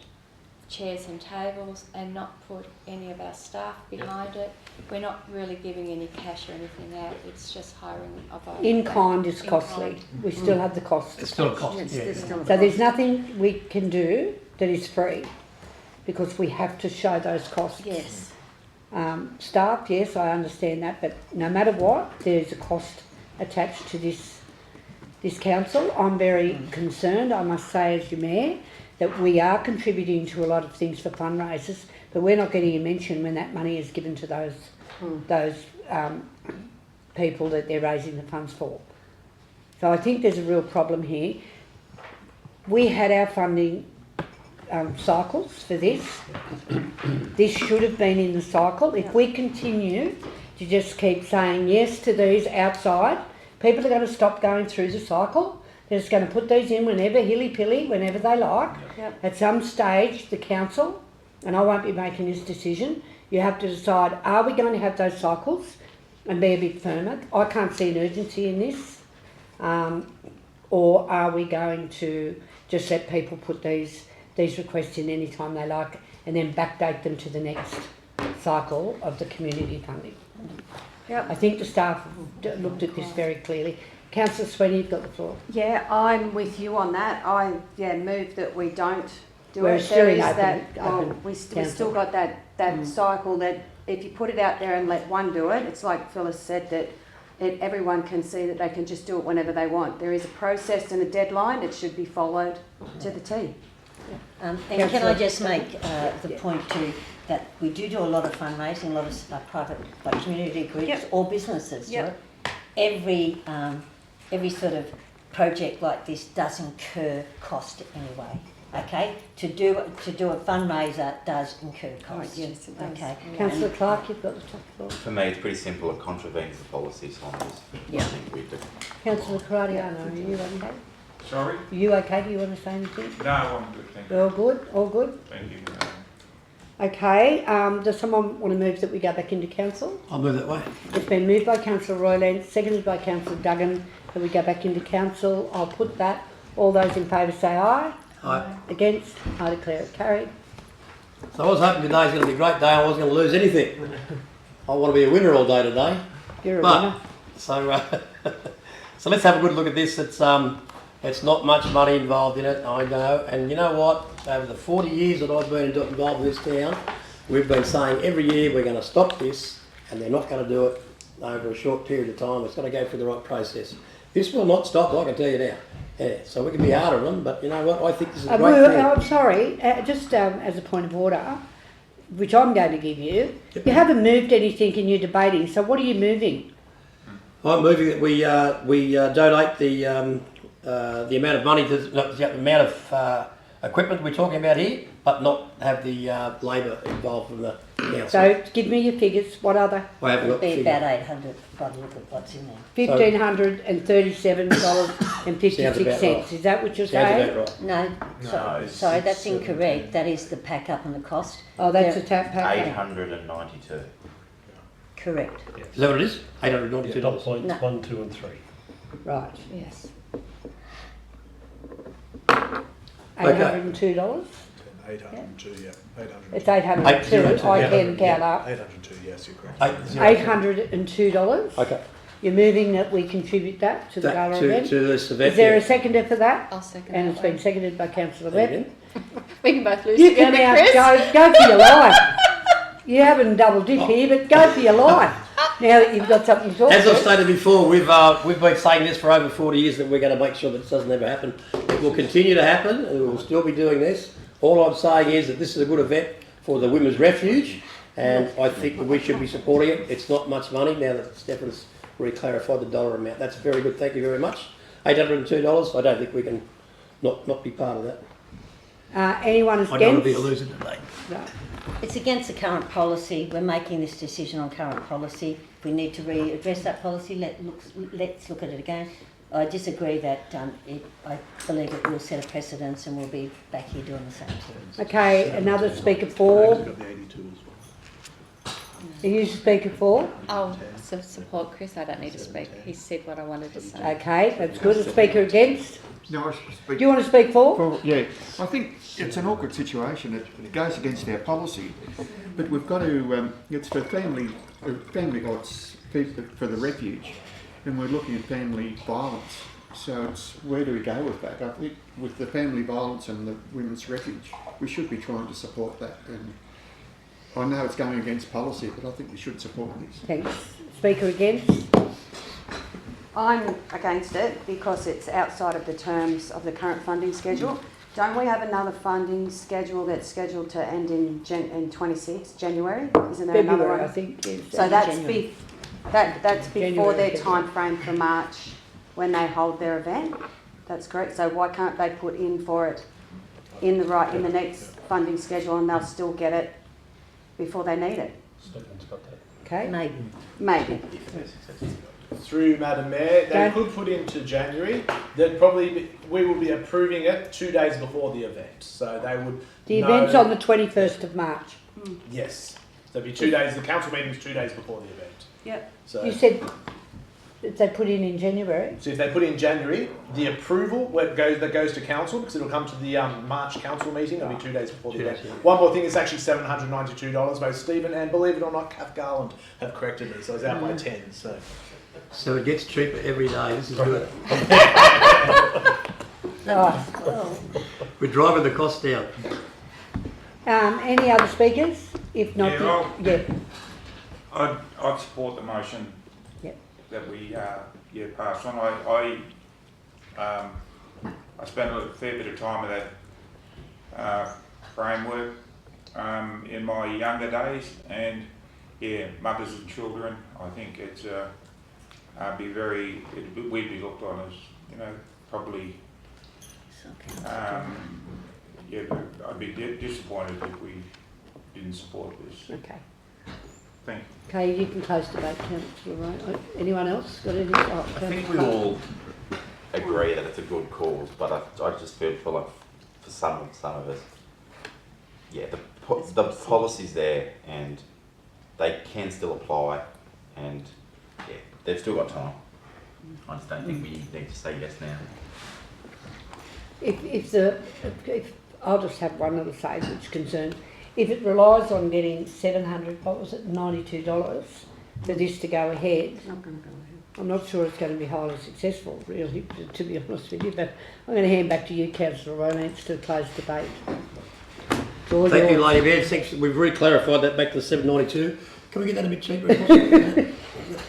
Speaker 1: chairs and tables and not put any of our staff behind it, we're not really giving any cash or anything out. It's just hiring of our...
Speaker 3: In-kind is costly. We still have the cost.
Speaker 11: It's still a cost.
Speaker 3: So there's nothing we can do that is free because we have to show those costs.
Speaker 13: Yes.
Speaker 3: Staff, yes, I understand that, but no matter what, there's a cost attached to this council. I'm very concerned, I must say, as your mayor, that we are contributing to a lot of things for fundraisers, but we're not getting a mention when that money is given to those people that they're raising the funds for. So I think there's a real problem here. We had our funding cycles for this. This should have been in the cycle. If we continue to just keep saying yes to these outside, people are going to stop going through the cycle. They're just going to put these in whenever, hilly-pilly, whenever they like. Yep. At some stage, the council, and I won't be making this decision, you have to decide, are we going to have those cycles and be a bit firmer? I can't see an urgency in this. Or are we going to just let people put these requests in any time they like and then backdate them to the next cycle of the community funding? Yep. I think the staff looked at this very clearly. Councillor Sweeney, you've got the floor.
Speaker 17: Yeah, I'm with you on that. I move that we don't do
Speaker 3: We're
Speaker 17: it.
Speaker 3: still
Speaker 17: There
Speaker 3: in
Speaker 17: is
Speaker 3: open-
Speaker 17: that.
Speaker 3: open
Speaker 17: We
Speaker 3: council.
Speaker 17: still got that cycle that if you put it out there and let one do it, it's like Phyllis said that everyone can see that they can just do it whenever they want. There is a process and a deadline. It should be followed to the T.
Speaker 13: And can I just make the point too that we do a lot of fundraising, a lot of private, like community groups or businesses do it. Every sort of project like this does incur cost anyway. Okay, to do a fundraiser does incur cost.
Speaker 17: Yes, it does.
Speaker 13: Okay,
Speaker 3: Councillor Clark, you've got the top floor.
Speaker 18: For me, it's pretty simple. It contravenes the policies on this.
Speaker 13: Yeah.
Speaker 18: I think we do.
Speaker 3: Councillor Caradiano, are you okay?
Speaker 16: Sorry?
Speaker 3: Are you okay? Do you want to say anything?
Speaker 16: No, I'm good, thank you.
Speaker 3: All good? All good?
Speaker 16: Thank you.
Speaker 3: Okay, does someone want to move that we go back into council?
Speaker 11: I'll move that way.
Speaker 3: It's been moved by Councillor Roylance, seconded by Councillor Duggan, that we go back into council. I'll put that. All those in favour say aye.
Speaker 11: Aye.
Speaker 3: Against? I declare it carried.
Speaker 11: So I was hoping today's going to be a great day. I wasn't going to lose anything. I want to be a winner all day today.
Speaker 3: You're a winner.
Speaker 11: So, so let's have a good look at this. It's not much money involved in it, I know. And you know what? Over the 40 years that I've been involved with this town, we've been saying every year we're going to stop this, and they're not going to do it over a short period of time. It's got to go through the right process. This will not stop, I can tell you now. Yeah, so we can be hard on them, but you know what? I think this is a great thing.
Speaker 3: I'm sorry, just as a point of order, which I'm going to give you, you haven't moved anything in your debating, so what are you moving?
Speaker 11: I'm moving that we donate the amount of money, the amount of equipment we're talking about here, but not have the labour involved from the council.
Speaker 3: So give me your figures. What other?
Speaker 11: I haven't got the
Speaker 13: It'd be
Speaker 11: figure.
Speaker 13: about 800 by the look of what's in there.
Speaker 3: $1,537.56.
Speaker 11: Right.
Speaker 3: Is that what you're
Speaker 11: Sounds
Speaker 3: saying?
Speaker 11: about right.
Speaker 13: No, sorry, that's incorrect. That is the pack up and the cost.
Speaker 3: Oh, that's a tap pack.
Speaker 18: 892.
Speaker 13: Correct.
Speaker 11: Is that what it is? $892.
Speaker 12: Dot points
Speaker 13: No.
Speaker 12: 1, 2 and 3.
Speaker 3: Right.
Speaker 6: Yes.
Speaker 3: $802.
Speaker 2: 802, yeah. 802.
Speaker 3: It's 802. I can count up.
Speaker 2: 802, yes, you're correct.
Speaker 3: $802.
Speaker 11: Okay.
Speaker 3: You're moving that we contribute that to the gala event.
Speaker 11: To this event.
Speaker 3: Is there a seconder for that?
Speaker 6: I'll second
Speaker 3: And
Speaker 6: that
Speaker 3: it's been
Speaker 6: one.
Speaker 3: seconded by Councillor
Speaker 11: There
Speaker 3: Webb.
Speaker 11: you go.
Speaker 6: We can both lose
Speaker 3: You can
Speaker 6: together,
Speaker 3: now
Speaker 6: Chris.
Speaker 3: go for your life. You haven't double dip here, but go for your life. Now that you've got something to talk
Speaker 11: As I've
Speaker 3: to.
Speaker 11: stated before, we've been saying this for over 40 years that we're going to make sure that this doesn't ever happen. It will continue to happen, and we will still be doing this. All I'm saying is that this is a good event for the Women's Refuge, and I think that we should be supporting it. It's not much money now that Stefan's already clarified the dollar amount. That's very good. Thank you very much. $802. I don't think we can not be part of that.
Speaker 3: Anyone is
Speaker 11: I don't want
Speaker 3: against?
Speaker 11: to be a loser today.
Speaker 3: No.
Speaker 13: It's against the current policy. We're making this decision on current policy. If we need to readdress that policy, let's look at it again. I disagree that I believe it will set a precedence and we'll be back here doing the same thing.
Speaker 3: Okay, another speaker for. Are you speaker for?
Speaker 6: I'll support Chris. I don't need to speak. He said what I wanted to say.
Speaker 3: Okay, that's good. A speaker against?
Speaker 14: No, I speak.
Speaker 3: Do you want to speak for?
Speaker 14: Yeah, I think it's an awkward situation. It goes against our policy, but we've got to. It's for family rights for the refuge, and we're looking at family violence. So it's where do we go with that? I think with the family violence and the women's refuge, we should be trying to support that. And I know it's going against policy, but I think we should support this.
Speaker 3: Thanks. Speaker against?
Speaker 17: I'm against it because it's outside of the terms of the current funding schedule. Don't we have another funding schedule that's scheduled to end in 26 January? Isn't there another one?
Speaker 3: February, I think. Yes.
Speaker 17: So that's
Speaker 3: January.
Speaker 17: that's before
Speaker 3: January,
Speaker 17: their
Speaker 3: February.
Speaker 17: time frame for March when they hold their event. That's correct. So why can't they put in for it in the next funding schedule and they'll still get it before they need it?
Speaker 12: Stefan's got that.
Speaker 3: Okay.
Speaker 17: Maybe.
Speaker 2: Through Madam Mayor, they
Speaker 3: Dan?
Speaker 2: could put into January. They'd probably we will be approving it 2 days before the event, so they would.
Speaker 3: The
Speaker 2: know-
Speaker 3: event's on the 21st of March.
Speaker 2: Yes, so it'd be 2 days. The council meeting's 2 days before the event.
Speaker 17: Yep.
Speaker 2: So,
Speaker 3: You said that they put in January.
Speaker 2: so if they put in January, the approval that goes to council because it'll come to the March council meeting. It'll be 2 days before the
Speaker 11: 2
Speaker 2: event.
Speaker 11: days, yeah.
Speaker 2: One more thing, it's actually $792. Both Stephen and believe it or not, Kath Garland have corrected me, so it's out by 10.
Speaker 11: So it gets cheaper every day. This is good.
Speaker 3: Oh.
Speaker 11: We're driving the cost down.
Speaker 3: Any other speakers? If not,
Speaker 16: Yeah,
Speaker 3: yeah.
Speaker 16: I'd support the motion
Speaker 3: Yep.
Speaker 16: that we pass on. I spent a fair bit of time with that framework in my younger days, and mothers and children. I think it's we'd be looked on as probably. I'd be disappointed if we didn't support this.
Speaker 3: Okay.
Speaker 16: Thank you.
Speaker 3: Okay, you can close debate, Councillor Ryan. Anyone else got anything? Oh,
Speaker 18: I think we all agree that it's a good cause, but I just feel like for some of us, the policy's there and they can still apply, and they've still got time. I just don't think we need to say yes now.
Speaker 3: if I'll just have one little say which concerns, if it relies on getting $792 for this to go ahead, I'm not sure it's going to be highly successful, really, to be honest with you, but I'm going to hand back to you, Councillor Rowlands, to close debate.
Speaker 11: Thank you, Lady Mayor. Thanks. We've re-clarified that back to 792. Can we get that a bit cheaper?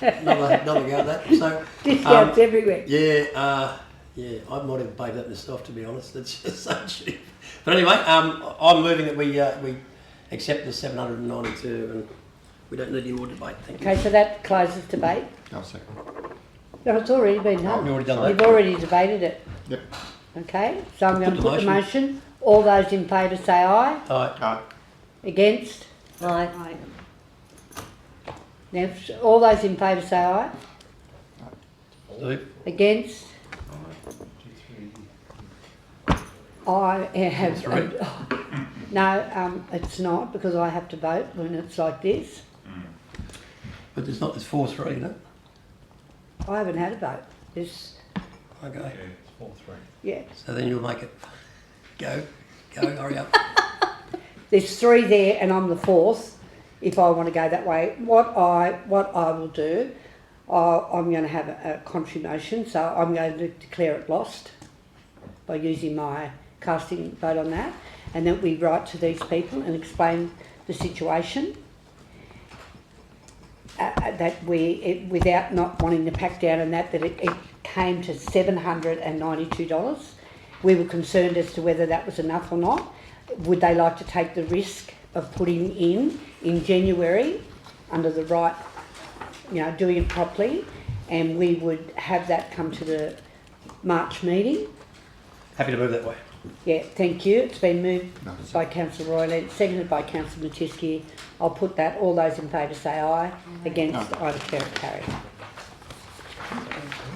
Speaker 11: another go at that. So
Speaker 3: discounts everywhere.
Speaker 11: Yeah, yeah. I might have paid that myself, to be honest. It's just so cheap. But anyway, I'm moving that we accept the 792, and we don't need any more debate. Thank you.
Speaker 3: Okay, so that closes debate.
Speaker 14: I'll second.
Speaker 3: No, it's already been done.
Speaker 11: You've already done that.
Speaker 3: You've already debated it.
Speaker 14: Yep.
Speaker 3: Okay, so I'm going to
Speaker 11: Put
Speaker 3: put
Speaker 11: the
Speaker 3: the motion. All those in favour say aye.
Speaker 11: Aye.
Speaker 3: Against?
Speaker 13: Aye.
Speaker 3: Now, all those in favour say aye. Against? I have voted. No, it's not, because I have to vote when it's like this.
Speaker 11: But there's not this 4-3, no?
Speaker 3: I haven't had a vote. There's,
Speaker 11: Okay.
Speaker 12: It's 4-3.
Speaker 3: yeah.
Speaker 11: So then you'll make it go, hurry up.
Speaker 3: There's 3 there, and I'm the 4th. If I want to go that way, what I will do, I'm going to have a contrary motion, so I'm going to declare it lost by using my casting vote on that, and then we write to these people and explain the situation. That without not wanting to pack down and that it came to $792. We were concerned as to whether that was enough or not. Would they like to take the risk of putting in January under the right, doing it properly, and we would have that come to the March meeting?
Speaker 11: Happy to move that way.
Speaker 3: Yeah, thank you. It's been moved by Councillor Royland, seconded by Councillor Matisky. I'll put that. All those in favour say aye. Against, I declare it carried.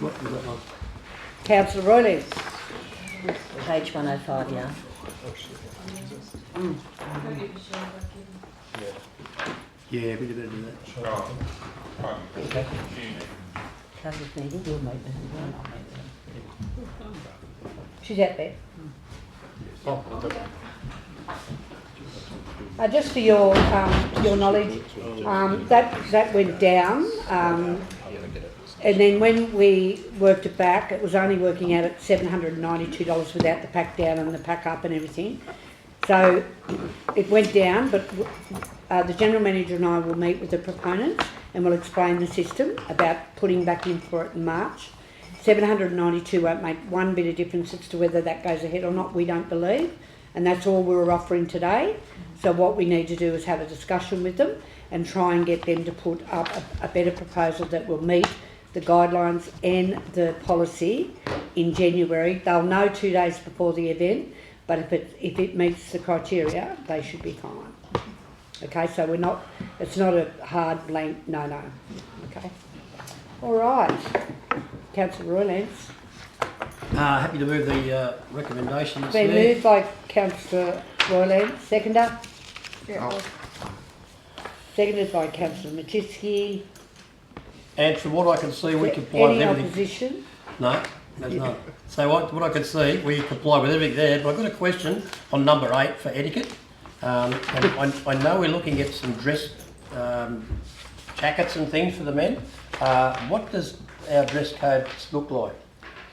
Speaker 11: What was that one?
Speaker 3: Councillor Royland.
Speaker 13: Page 105, yeah.
Speaker 11: Yeah, we better do that.
Speaker 12: Okay.
Speaker 13: Close meeting. You'll make that.
Speaker 3: She's out there. Just for your knowledge, that went down, and then when we worked it back, it was only working out at $792 without the pack down and the pack up and everything. So it went down, but the General Manager and I will meet with the proponents and we'll explain the system about putting back in for it in March. 792 won't make one bit of difference as to whether that goes ahead or not, we don't believe, and that's all we're offering today. So what we need to do is have a discussion with them and try and get them to put up a better proposal that will meet the guidelines and the policy in January. They'll know 2 days before the event, but if it meets the criteria, they should be fine. Okay, so it's not a hard blank no. Okay. All right. Councillor Roylands.
Speaker 11: Happy to move the recommendation.
Speaker 3: Been moved by Councillor Roylands. Seconder?
Speaker 13: Yeah.
Speaker 3: Seconded by Councillor Matisky.
Speaker 11: And from what I can see, we comply with everything.
Speaker 3: Any opposition?
Speaker 11: No, there's none. So what I can see, we comply with everything there, but I've got a question on number 8 for etiquette. And I know we're looking at some dress jackets and things for the men. What does our dress code look like?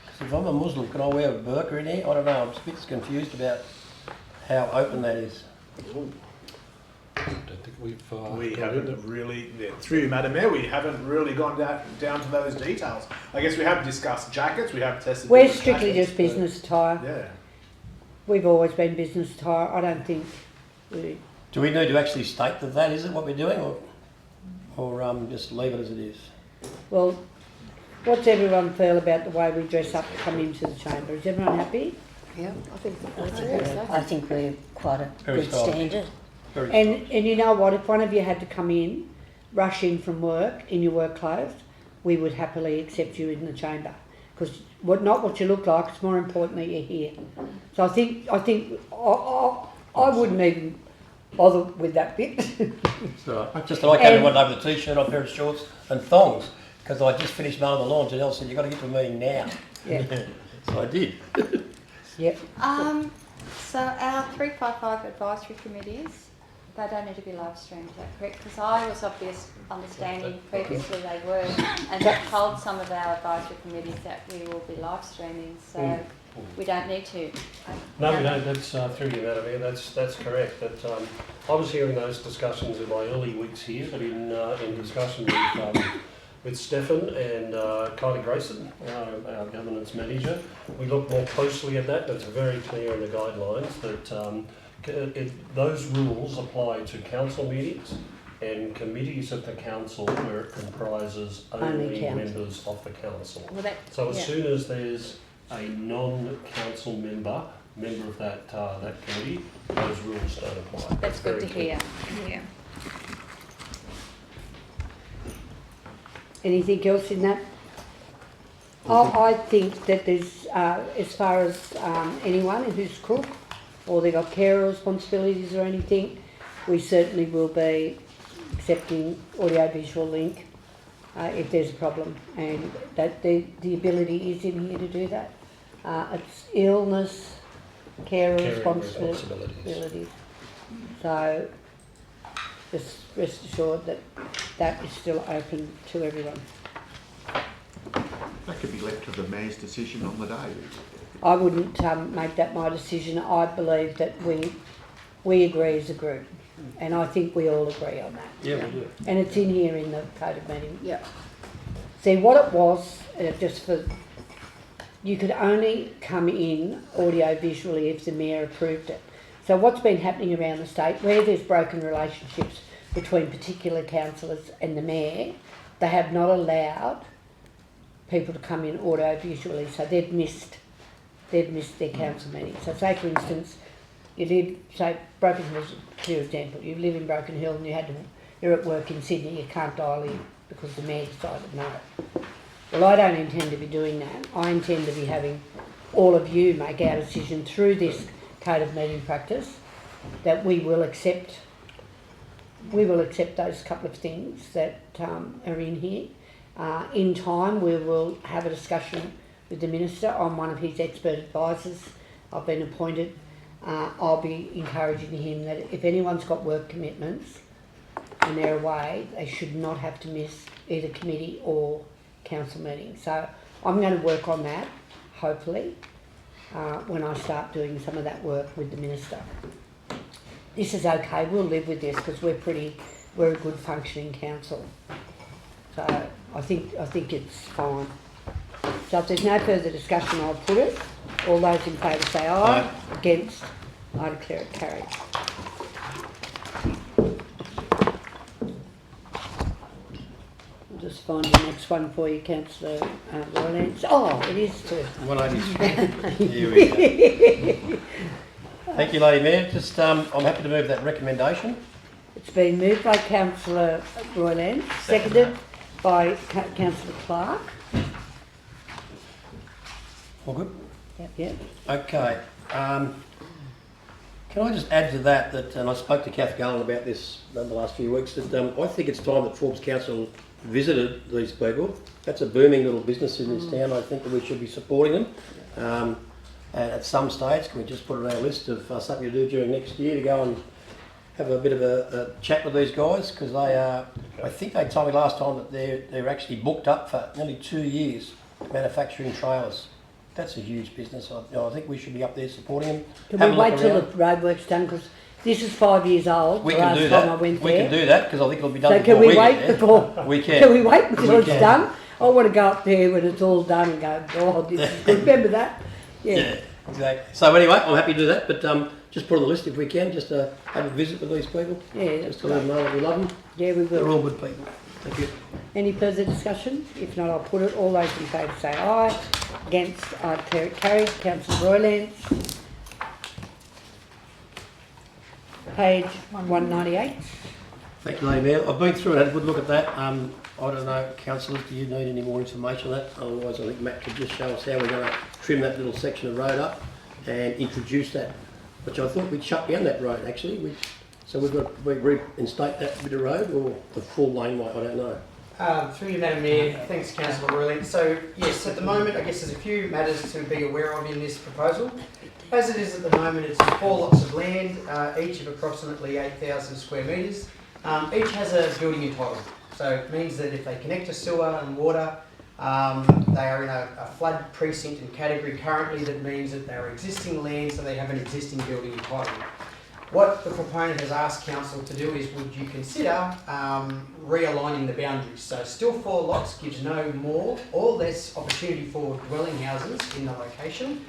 Speaker 11: Because if I'm a Muslim, can I wear a burqa in here? I don't know, I'm a bit confused about how open that is.
Speaker 12: I don't think
Speaker 2: we haven't really, through you, Madam Mayor, we haven't really gone down to those details. I guess we have discussed jackets, we have tested.
Speaker 3: We're strictly just business attire.
Speaker 2: Yeah.
Speaker 3: We've always been business attire. I don't think we...
Speaker 11: Do we need to actually state that is it what we're doing, or just leave it as it is?
Speaker 3: Well, what's everyone feel about the way we dress up to come into the chamber? Is everyone happy?
Speaker 13: Yeah, I think we're quite a good standard.
Speaker 3: And you know what, if one of you had to come in, rush in from work in your work clothes, we would happily accept you in the chamber. Because not what you look like, it's more important that you're here. So I think I wouldn't even bother with that bit.
Speaker 11: So just that I came in one day with a t-shirt, a pair of shorts and thongs, because I just finished mowing the lawns and Elle said, you've got to get to a meeting now.
Speaker 3: Yeah.
Speaker 11: So I did.
Speaker 3: Yep.
Speaker 4: So our 355 advisory committees, they don't need to be live streamed, is that correct? Because I was of this understanding previously they were, and that told some of our advisory committees that we will be live streaming, so we don't need to.
Speaker 12: No, we don't. That's through you, Madam Mayor. That's correct. That I was hearing those discussions in my early weeks here, but in discussion with Stefan and Kylie Grayson, our governance manager, we looked more closely at that. It's very clear in the guidelines that those rules apply to council meetings and committees of the council where it comprises only members of the council.
Speaker 4: Well,
Speaker 12: so as soon as there's a non-council member of that committee, those rules don't apply.
Speaker 4: That's good to hear. Yeah.
Speaker 3: Anything else in that? I think that there's, as far as anyone who's cook or they've got carer responsibilities or anything, we certainly will be accepting audio-visual link if there's a problem, and that the ability is in here to do that. It's illness, carer responsibilities. So just rest assured that that is still open to everyone.
Speaker 14: That could be left to the mayor's decision on the day.
Speaker 3: I wouldn't make that my decision. I believe that we agree as a group, and I think we all agree on that.
Speaker 12: Yeah, we do.
Speaker 3: And it's in here in the code of meeting. Yeah. See, what it was, just for, you could only come in audio-visually if the mayor approved it. So what's been happening around the state, where there's broken relationships between particular councillors and the mayor, they have not allowed people to come in audio-visually, so they've missed their council meeting. So say, for instance, you live, say, Broken Hill's a clear example, you live in Broken Hill and you're at work in Sydney, you can't dial in because the mayor decided no. Well, I don't intend to be doing that. I intend to be having all of you make our decision through this code of meeting practice that we will accept those couple of things that are in here. In time, we will have a discussion with the Minister on one of his expert advisors. I've been appointed. I'll be encouraging him that if anyone's got work commitments and they're away, they should not have to miss either committee or council meeting. So I'm going to work on that, hopefully, when I start doing some of that work with the Minister. This is okay, we'll live with this because we're a good functioning council. So I think it's fine. So if there's no further discussion, I'll put it. All those in favour say aye. Against, I declare it carried. I'll just find the next one for you, Councillor Roylance. Oh, it is too.
Speaker 11: 180. Here we go. Thank you, Lady Mayor. Just, I'm happy to move that recommendation.
Speaker 3: It's been moved by Councillor Roylance, seconded by Councillor Clark.
Speaker 11: All good?
Speaker 3: Yep.
Speaker 11: Okay. Can I just add to that, and I spoke to Kath Garland about this in the last few weeks, that I think it's time that Forbes Council visited these people. That's a booming little business in this town. I think that we should be supporting them. And at some stage, can we just put it on our list of something to do during next year to go and have a bit of a chat with these guys, because they are, I think they told me last time that they're actually booked up for nearly 2 years manufacturing trailers. That's a huge business. I think we should be up there supporting them.
Speaker 3: Can we wait till the roadwork's done? Because this is 5 years old.
Speaker 11: We can do that. We can do that because I think it'll be done
Speaker 3: so
Speaker 11: before
Speaker 3: can we wait before?
Speaker 11: We can.
Speaker 3: Can we wait until it's done? I want to go up there when it's all done and go, God, this is good. Remember that?
Speaker 11: Yeah, exactly. So anyway, I'm happy to do that, but just put on the list if we can, just to have a visit with these people.
Speaker 3: Yeah,
Speaker 11: just to let them know that we love them.
Speaker 3: Yeah, we will.
Speaker 11: They're all good people. Thank you.
Speaker 3: Any further discussion? If not, I'll put it. All those in favour say aye. Against, I declare it carried. Councillor Roylance. Page 198.
Speaker 11: Thank you, Lady Mayor. I've been through and had a good look at that. I don't know, councillors, do you need any more information on that? Otherwise, I think Matt could just show us how we're going to trim that little section of road up and introduce that, which I thought we'd shut down that road actually. So we reinstate that bit of road, or the full laneway, I don't know.
Speaker 15: Through you, Madam Mayor, thanks Councillor Royling. So yes, at the moment I guess there's a few matters to be aware of in this proposal. As it is at the moment, it's 4 lots of land, each of approximately 8,000 square metres. Each has a building entitlement. So it means that if they connect to sewer and water, they are in a flood precinct and category currently. That means that they are existing land, so they have an existing building entitlement. What the proponent has asked council to do is, would you consider realigning the boundaries? So still 4 lots gives no more or less opportunity for dwelling houses in the location.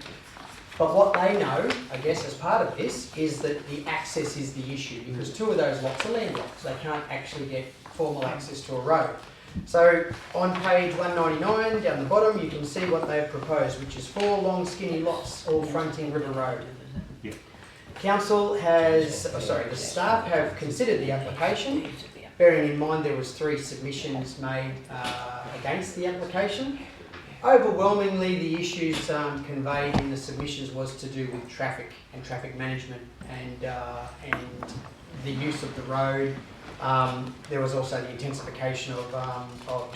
Speaker 15: But what they know, I guess, as part of this, is that the access is the issue, because 2 of those lots are landlocked, so they can't actually get formal access to a road. So on page 199, down the bottom, you can see what they've proposed, which is 4 long skinny lots all fronting River Road. Council has, the staff have considered the application, bearing in mind there was 3 submissions made against the application. Overwhelmingly, the issues conveyed in the submissions was to do with traffic and traffic management and the use of the road. There was also the intensification of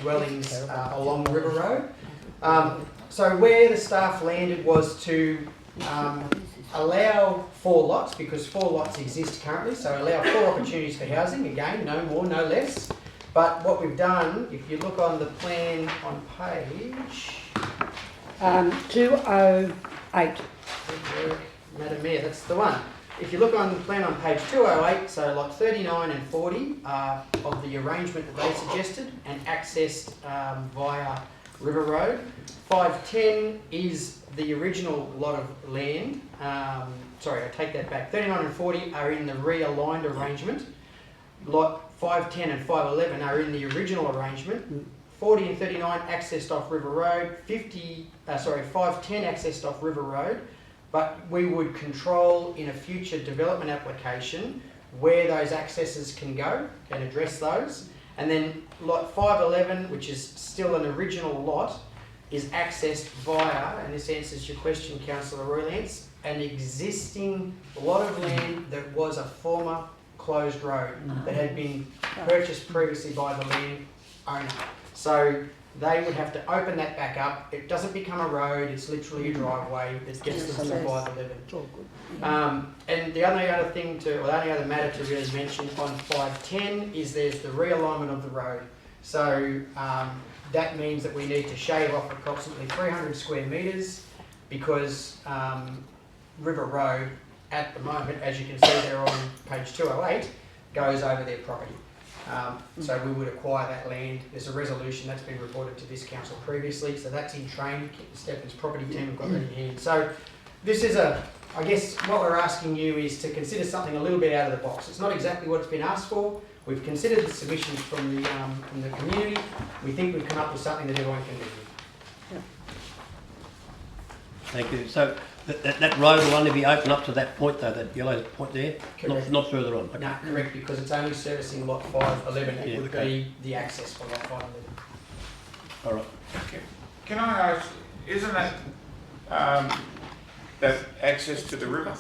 Speaker 15: dwellings along River Road. So where the staff landed was to allow 4 lots, because 4 lots exist currently, so allow 4 opportunities for housing, again, no more, no less. But what we've done, if you look on the plan on page
Speaker 3: 208.
Speaker 15: Madam Mayor, that's the one. If you look on the plan on page 208, so lot 39 and 40 are of the arrangement that they suggested and accessed via River Road. 510 is the original lot of land. Sorry, I take that back. 39 and 40 are in the realigned arrangement. Lot 510 and 511 are in the original arrangement. 40 and 39 accessed off River Road. 510 accessed off River Road. But we would control in a future development application where those accesses can go and address those. And then lot 511, which is still an original lot, is accessed via, and this answers your question, Councillor Roylance, an existing lot of land that was a former closed road that had been purchased previously by the land owner. So they would have to open that back up. It doesn't become a road, it's literally a driveway that gets them to 511. And the only other thing the only other matter to really mention on 510 is there's the realignment of the road. So that means that we need to shave off approximately 300 square metres because River Road at the moment, as you can see there on page 208, goes over their property. So we would acquire that land. There's a resolution that's been reported to this council previously, so that's in train. Stephen's property team have got that in hand. So this is I guess what we're asking you is to consider something a little bit out of the box. It's not exactly what it's been asked for. We've considered the submissions from the community. We think we've come up with something that everyone can live with.
Speaker 11: Thank you. So that road will only be open up to that point though, that yellow point there? Not further on? Okay.
Speaker 15: No, correct, because it's only servicing lot 511. It would be the access for lot 511.
Speaker 11: All right.
Speaker 16: Okay. Can I ask, isn't that that access to the river?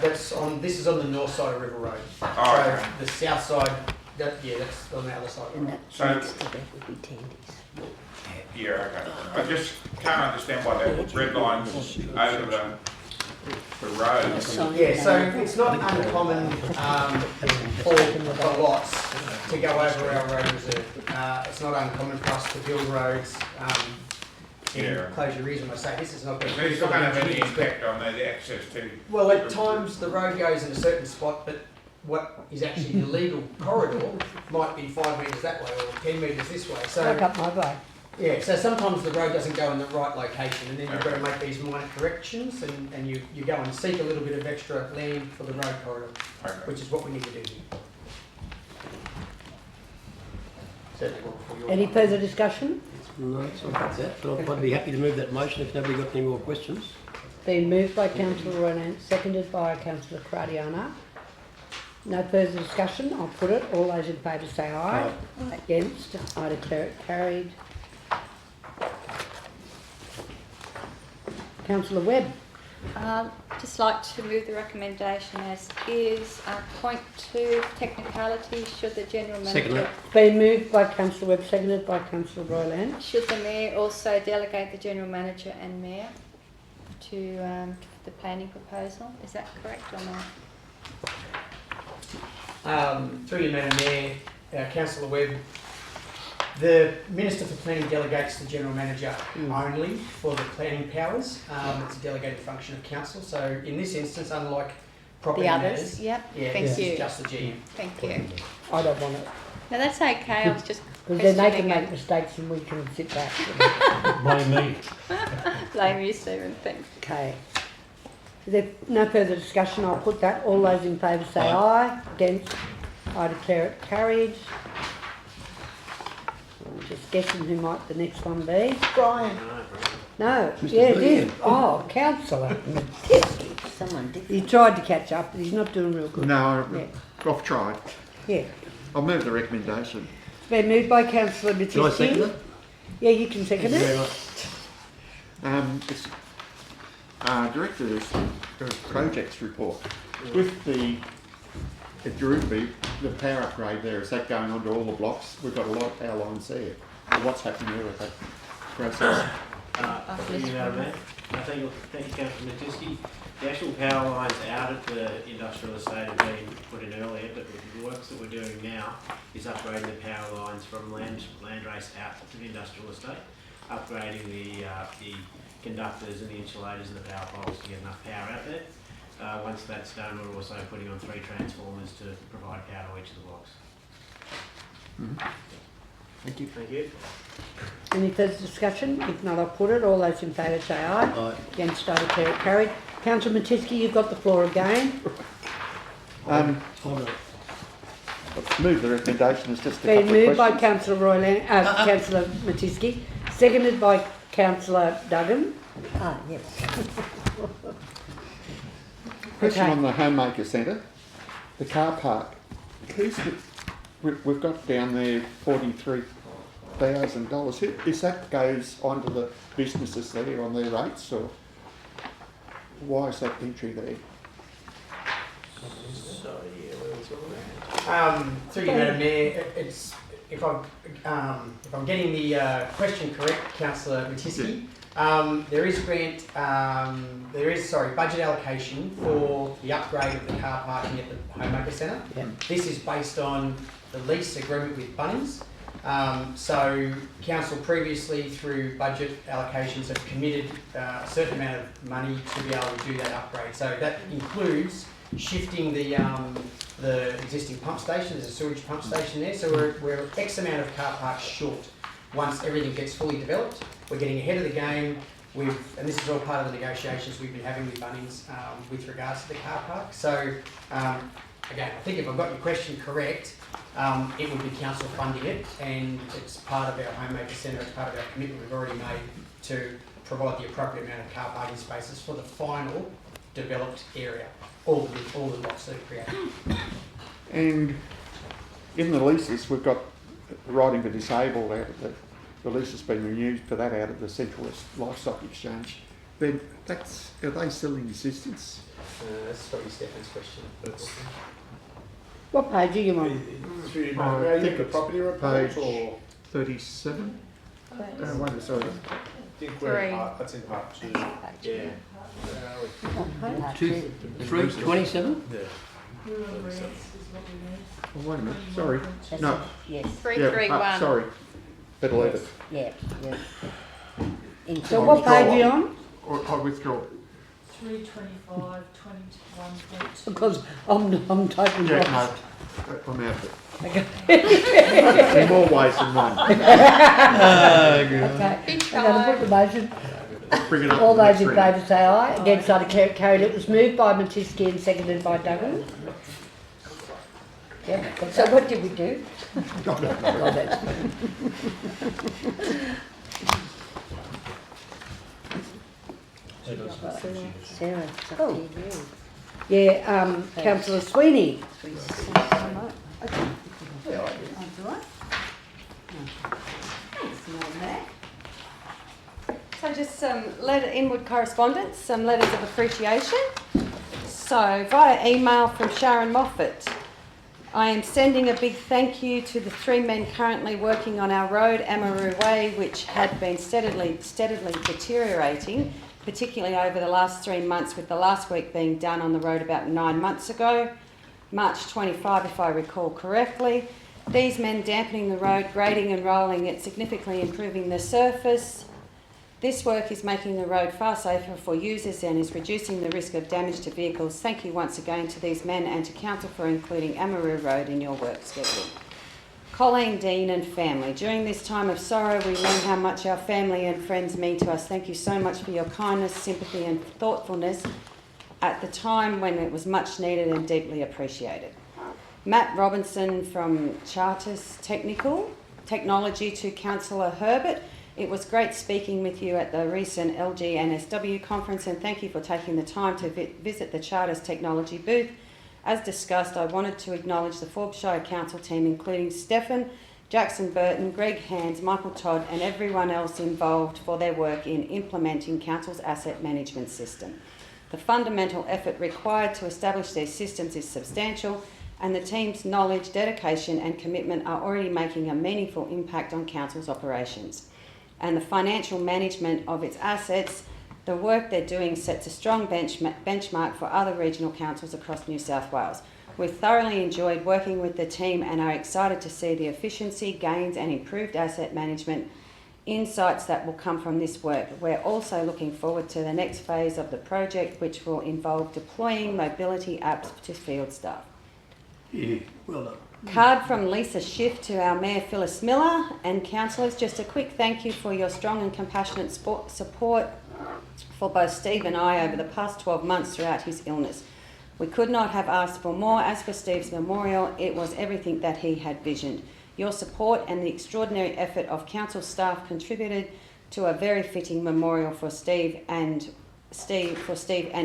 Speaker 15: This is on the north side of River Road.
Speaker 16: Oh,
Speaker 15: so
Speaker 16: okay.
Speaker 15: The south side, that's on the other side.
Speaker 16: So yeah, okay. I just can't understand why they put red lines over the road.
Speaker 15: Yeah, so it's not uncommon for lots to go over our road reserve. It's not uncommon for us to build roads. Close your ears when I say this is not going to
Speaker 16: It's not going to have any impact on the access to.
Speaker 15: Well, at times the road goes in a certain spot, but what is actually the legal corridor might be 5 metres that way or 10 metres this way. So
Speaker 3: Back up my way.
Speaker 15: yeah, so sometimes the road doesn't go in the right location, and then you've got to make these minor corrections, and you go and seek a little bit of extra land for the road corridor, which is what we need to do here.
Speaker 3: Any further discussion?
Speaker 11: No, it's not about that, but I'd be happy to move that motion if nobody got any more questions.
Speaker 3: Been moved by Councillor Ronan, seconded by Councillor Cradiana. No further discussion. I'll put it. All those in favour say aye. Aye. Against? Ayes carried. Councillor Webb.
Speaker 19: just like to move the recommendation as is. Point 2, technicality, should the general manager...
Speaker 3: Been moved by Councillor Webb, seconded by Councillor Royland.
Speaker 19: Should the mayor also delegate the general manager and mayor to the planning proposal? Is that correct or not?
Speaker 15: Through you, Madam Mayor, Councillor Webb, the Minister for Planning delegates the General Manager only for the planning powers. It's a delegated function of Council. So in this instance, unlike property
Speaker 19: The others,
Speaker 15: matters,
Speaker 19: yep.
Speaker 15: yeah,
Speaker 19: Thank
Speaker 15: this
Speaker 19: you.
Speaker 15: is just the GM.
Speaker 19: Thank you.
Speaker 3: I don't want it.
Speaker 19: No, that's okay. I was just
Speaker 3: Because then they can
Speaker 19: questioning
Speaker 3: make mistakes and we can sit back.
Speaker 12: Blame me.
Speaker 19: Blame you, Stephen. Thanks.
Speaker 3: Okay. Is there no further discussion? I'll put that. All those in favour say aye. Against? I declare it carried. I'm just guessing who might the next one be.
Speaker 17: Brian.
Speaker 3: No.
Speaker 14: Mr.
Speaker 3: Yeah, it
Speaker 14: Bean.
Speaker 3: is. Oh, Councillor Matisky.
Speaker 13: Someone different.
Speaker 3: He tried to catch up, but he's not doing real good.
Speaker 14: No,
Speaker 3: Yeah.
Speaker 14: I've tried.
Speaker 3: Yeah.
Speaker 14: I'll move the recommendation.
Speaker 3: It's been moved by Councillor Matisky.
Speaker 14: Can I second it?
Speaker 3: Yeah, you can second
Speaker 14: Thank you
Speaker 3: it.
Speaker 14: very much. It's Director's Projects report. With the Drury, the power upgrade there, is that going on to all the blocks? We've got a lot of power lines there. So what's happening there with that process?
Speaker 20: Thank you, Madam Mayor. Thank you, Councillor Matisky. The actual power lines out at the industrial estate have been put in earlier, but the works that we're doing now is upgrading the power lines from Landrace out to the industrial estate, upgrading the conductors and the insulators and the power poles to get enough power out there. Once that's done, we're also putting on 3 transformers to provide power to each of the blocks.
Speaker 14: Thank you.
Speaker 20: Thank you.
Speaker 3: Any further discussion? If not, I'll put it. All those in favour say aye.
Speaker 11: Aye.
Speaker 3: Against, I declare it carried. Councillor Matisky, you've got the floor again.
Speaker 14: Move the recommendation. It's just a
Speaker 3: Been
Speaker 14: couple of
Speaker 3: moved by
Speaker 14: questions.
Speaker 3: Councillor Royland, Councillor Matisky, seconded by Councillor Duggan.
Speaker 13: Ah, yes.
Speaker 14: Question
Speaker 3: Okay.
Speaker 14: on the Homemaker Centre, the car park. We've got down there $43,000. Is that goes onto the businesses there on their rates, or why is that entry there?
Speaker 15: Through you, Madam Mayor, it's if I'm getting the question correct, Councillor Matisky, there is budget allocation for the upgrade of the car parking at the Homemaker Centre.
Speaker 3: Yeah.
Speaker 15: This is based on the lease agreement with Bunnings. So Council previously, through budget allocations, have committed a certain amount of money to be able to do that upgrade. So that includes shifting the existing pump station. There's a sewage pump station there, so we're X amount of car parks short. Once everything gets fully developed, we're getting ahead of the game. And this is all part of the negotiations we've been having with Bunnings with regards to the car park. So again, I think if I've got your question correct, it would be council funding it, and it's part of our Homemaker Centre. It's part of our commitment we've already made to provide the appropriate amount of car parking spaces for the final developed area, all the lots that are created.
Speaker 14: And in the leases, we've got riding for disabled out of the lease has been renewed for that out of the Central West Livestock Exchange. Then are they still in existence?
Speaker 15: That's probably Stephen's question.
Speaker 3: What page are you on?
Speaker 2: I think the property report
Speaker 14: page
Speaker 2: or
Speaker 14: 37. Wait, sorry.
Speaker 2: I think that's in part 2. Yeah.
Speaker 11: 327?
Speaker 2: Yeah.
Speaker 14: Oh, wait a minute. Sorry.
Speaker 13: That's
Speaker 14: No.
Speaker 13: it. Yes.
Speaker 19: 331.
Speaker 14: Sorry. Better leave it.
Speaker 13: Yeah, yeah.
Speaker 3: So what page are you on?
Speaker 14: Or I withdraw.
Speaker 21: 325, 21.2.
Speaker 3: Because I'm totally
Speaker 14: Yeah,
Speaker 3: lost.
Speaker 14: no. I'm out of it.
Speaker 3: Okay.
Speaker 14: In more ways than one.
Speaker 3: Okay. I'm going to put the motion.
Speaker 14: Bring it up.
Speaker 3: All
Speaker 14: to the
Speaker 3: those
Speaker 14: next
Speaker 3: in
Speaker 14: reading.
Speaker 3: favour say aye. Against, I declare it carried. It was moved by Matisky and seconded by Duggan. Yeah,
Speaker 13: So what did we do?
Speaker 3: Oh, that's-
Speaker 13: Sarah, it's up to you.
Speaker 3: Yeah, Councillor Sweeney.
Speaker 22: So
Speaker 17: just some inward correspondence, some letters of appreciation. So, via email from Sharon Moffat, I am sending a big thank you to the 3 men currently working on our road, Amaroo Way, which had been steadily deteriorating, particularly over the last 3 months, with the last week being done on the road about 9 months ago, March 25 if I recall correctly. These men dampening the road, grading and rolling it, significantly improving the surface. This work is making the road far safer for users and is reducing the risk of damage to vehicles. Thank you once again to these men and to Council for including Amaroo Road in your work schedule. Colleen, Dean and family. During this time of sorrow, we learn how much our family and friends mean to us. Thank you so much for your kindness, sympathy and thoughtfulness at the time when it was much needed and deeply appreciated. Matt Robinson from Charters Technology to Councillor Herbert. It was great speaking with you at the recent LGNSW conference, and thank you for taking the time to visit the Charters Technology booth. As discussed, I wanted to acknowledge the Forbes Shire Council team, including Stefan, Jackson Burton, Greg Hands, Michael Todd and everyone else involved for their work in implementing Council's asset management system. The fundamental effort required to establish these systems is substantial, and the team's knowledge, dedication and commitment are already making a meaningful impact on Council's operations. And the financial management of its assets, the work they're doing sets a strong benchmark for other regional councils across New South Wales. We've thoroughly enjoyed working with the team and are excited to see the efficiency, gains and improved asset management insights that will come from this work. We're also looking forward to the next phase of the project, which will involve deploying mobility apps to field staff.
Speaker 11: Yeah, well done.
Speaker 17: Card from Lisa Schiff to our Mayor Phyllis Miller and councillors. Just a quick thank you for your strong and compassionate support for both Steve and I over the past 12 months throughout his illness. We could not have asked for more. As for Steve's memorial, it was everything that he had visioned. Your support and the extraordinary effort of council staff contributed to a very fitting memorial for Steve and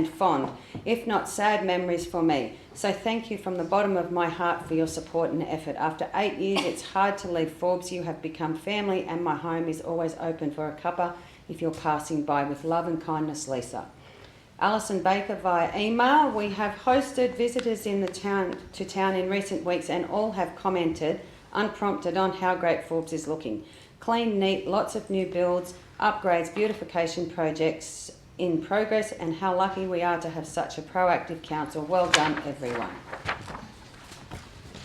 Speaker 17: fond, if not sad memories for me. So thank you from the bottom of my heart for your support and effort. After 8 years, it's hard to leave Forbes. You have become family and my home is always open for a cuppa if you're passing by. With love and kindness, Lisa. Alison Baker via email. We have hosted visitors in the town in recent weeks and all have commented unprompted on how great Forbes is looking. Clean, neat, lots of new builds, upgrades, beautification projects in progress, and how lucky we are to have such a proactive council. Well done, everyone.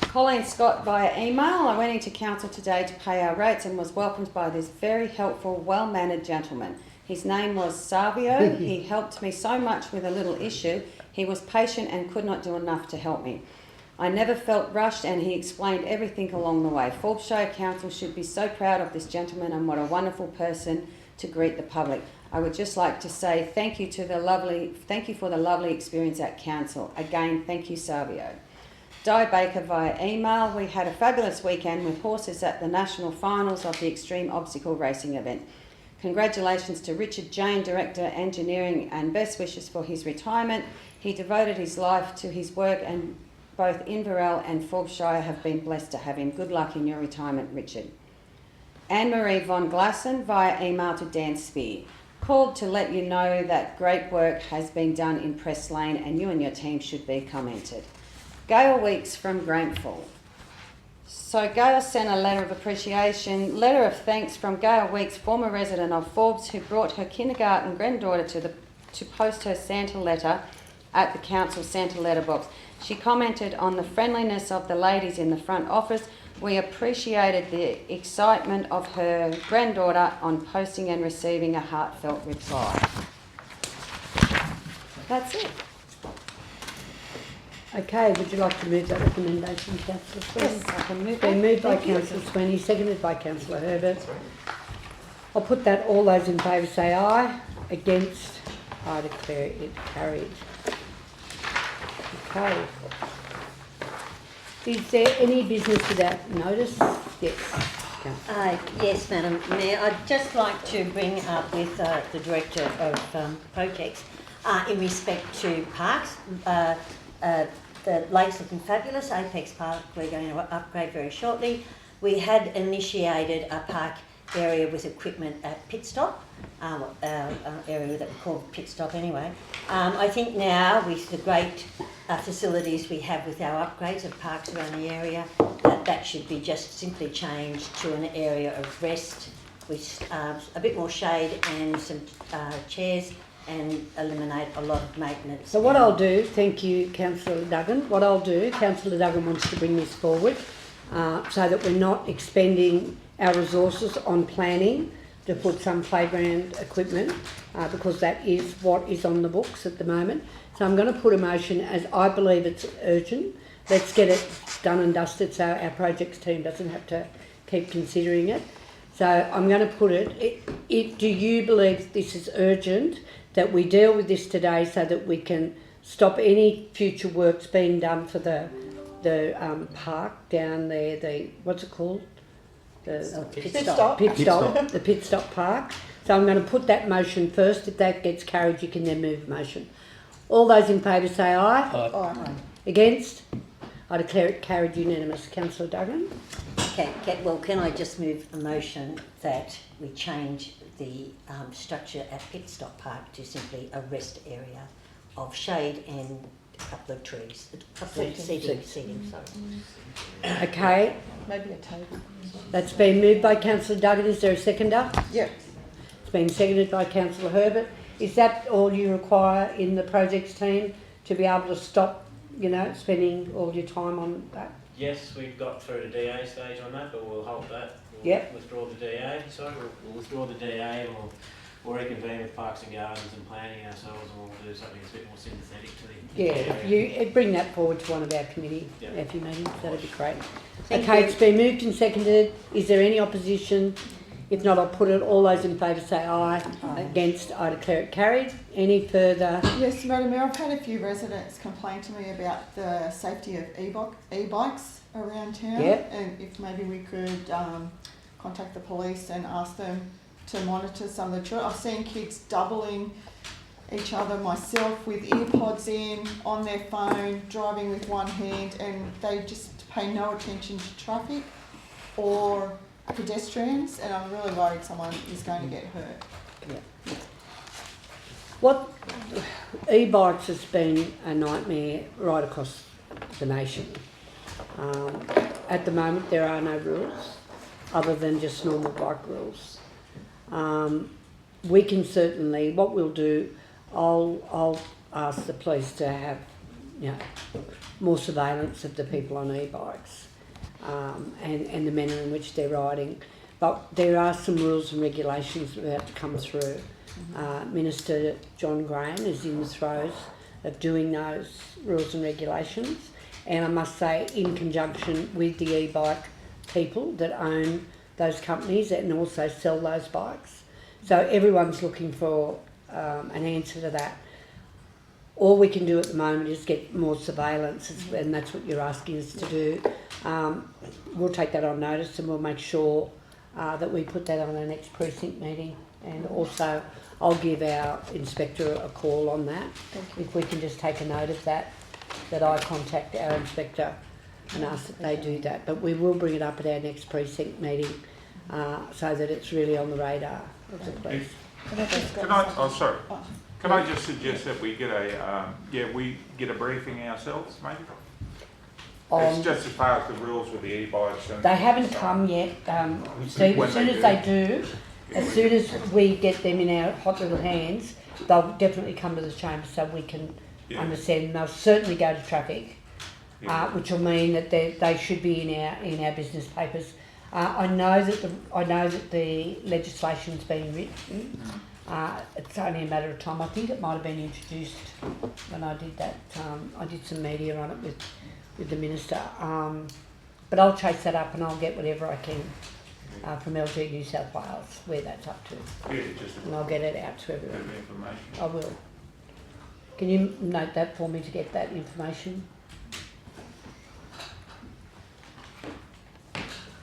Speaker 17: Colleen Scott via email. I went into council today to pay our rates and was welcomed by this very helpful, well-mannered gentleman. His name was Savio. He helped me so much with a little issue. He was patient and could not do enough to help me. I never felt rushed and he explained everything along the way. Forbes Shire Council should be so proud of this gentleman and what a wonderful person to greet the public. I would just like to say thank you for the lovely experience at council. Again, thank you, Savio. Di Baker via email. We had a fabulous weekend with horses at the national finals of the Extreme Obstacle Racing event. Congratulations to Richard Jane, Director Engineering, and best wishes for his retirement. He devoted his life to his work and both Inverell and Forbes Shire have been blessed to have him. Good luck in your retirement, Richard. Anne-Marie von Glassen via email to Dan Spear. Called to let you know that great work has been done in Press Lane and you and your team should be commented. Gail Weeks from Grantville. So Gail sent a letter of appreciation, letter of thanks from Gail Weeks, former resident of Forbes, who brought her kindergarten granddaughter to post her Santa letter at the council Santa letterbox. She commented on the friendliness of the ladies in the front office. We appreciated the excitement of her granddaughter on posting and receiving a heartfelt reply. That's it.
Speaker 3: Okay, would you like to move that recommendation, Councillor Sweeney?
Speaker 17: Yes, I can move
Speaker 3: Been
Speaker 17: that.
Speaker 3: moved by
Speaker 17: Thank you.
Speaker 3: Councillor Sweeney, seconded by Councillor Herbert. I'll put that, all those in favour say aye. Against, I declare it carried. Okay. Is there any business without notice? Yes.
Speaker 13: Yes, Madam Mayor. I'd just like to bring up with the Director of Projects in respect to parks. The lake's looking fabulous. Apex Park we're going to upgrade very shortly. We had initiated a park area with equipment at Pit Stop our area that we call Pit Stop anyway. I think now with the great facilities we have with our upgrades of parks around the area, that should be just simply changed to an area of rest with a bit more shade and some chairs, and eliminate a lot of maintenance.
Speaker 3: So what I'll do, thank you, Councillor Duggan. What I'll do, Councillor Duggan wants to bring this forward so that we're not expending our resources on planning to put some playground equipment because that is what is on the books at the moment. So I'm going to put a motion as I believe it's urgent. Let's get it done and dusted so our projects team doesn't have to keep considering it. So I'm going to put do you believe this is urgent, that we deal with this today so that we can stop any future works being done for the park down there, what's it called? The
Speaker 13: Pit Stop.
Speaker 3: The Pit Stop Park. So I'm going to put that motion first. If that gets carried, you can then move the motion. All those in favour say aye.
Speaker 13: Aye.
Speaker 3: Against? I declare it carried unanimous. Councillor Duggan?
Speaker 13: Can I just move a motion that we change the structure at Pit Stop Park to simply a rest area of shade and a couple of trees, a couple of seating, sorry.
Speaker 3: Okay.
Speaker 7: Maybe a table.
Speaker 3: That's been moved by Councillor Duggan. Is there a seconder?
Speaker 7: Yep.
Speaker 3: It's been seconded by Councillor Herbert. Is that all you require in the projects team to be able to stop, spending all your time on that?
Speaker 20: Yes, we've got through the DA stage on that, but we'll halt that.
Speaker 3: We'll
Speaker 20: withdraw the DA. Sorry, we'll withdraw the DA and we'll reconvene with Parks and Gardens and planning ourselves, and we'll do something that's a bit more sympathetic to the area.
Speaker 3: You bring that forward to one of our committee
Speaker 20: Yep.
Speaker 3: meetings. That'd be great.
Speaker 13: Thank
Speaker 3: Okay,
Speaker 13: you.
Speaker 3: it's been moved and seconded. Is there any opposition? If not, I'll put it. All those in favour say aye. Against, I declare it carried. Any further?
Speaker 7: Yes, Madam Mayor, I've had a few residents complain to me about the safety of e-bikes around town.
Speaker 3: Yep.
Speaker 7: And if maybe we could contact the police and ask them to monitor some of the children. I've seen kids doubling each other, myself, with earpods in, on their phone, driving with one hand, and they just pay no attention to traffic or pedestrians, and I'm really worried someone is going to get hurt.
Speaker 3: What e-bikes has been a nightmare right across the nation. At the moment, there are no rules other than just normal bike rules. We can certainly, what we'll do, I'll ask the police to have, more surveillance of the people on e-bikes and the manner in which they're riding. But there are some rules and regulations about to come through. Minister John Graham is in the throes of doing those rules and regulations, and I must say, in conjunction with the e-bike people that own those companies and also sell those bikes. So everyone's looking for an answer to that. All we can do at the moment is get more surveillance, and that's what you're asking us to do. We'll take that on notice, and we'll make sure that we put that on our next precinct meeting. And also, I'll give our inspector a call on that. If we can just take a note of that I contact our inspector and ask that they do that. But we will bring it up at our next precinct meeting so that it's really on the radar of the police.
Speaker 16: Can I just suggest that we get a briefing ourselves, maybe? It's just as far as the rules with the e-bikes.
Speaker 3: They haven't come yet, Steve. As soon as they do, as soon as we get them in our hot little hands, they'll definitely come to the chamber so we can understand. And they'll certainly go to traffic, which will mean that they should be in our business papers. I know that the legislation's been written. It's only a matter of time. I think it might have been introduced when I did that. I did some media on it with the minister. But I'll chase that up and I'll get whatever I can from LG New South Wales, where that's up to. And I'll get it out to everyone. I will. Can you note that for me to get that information?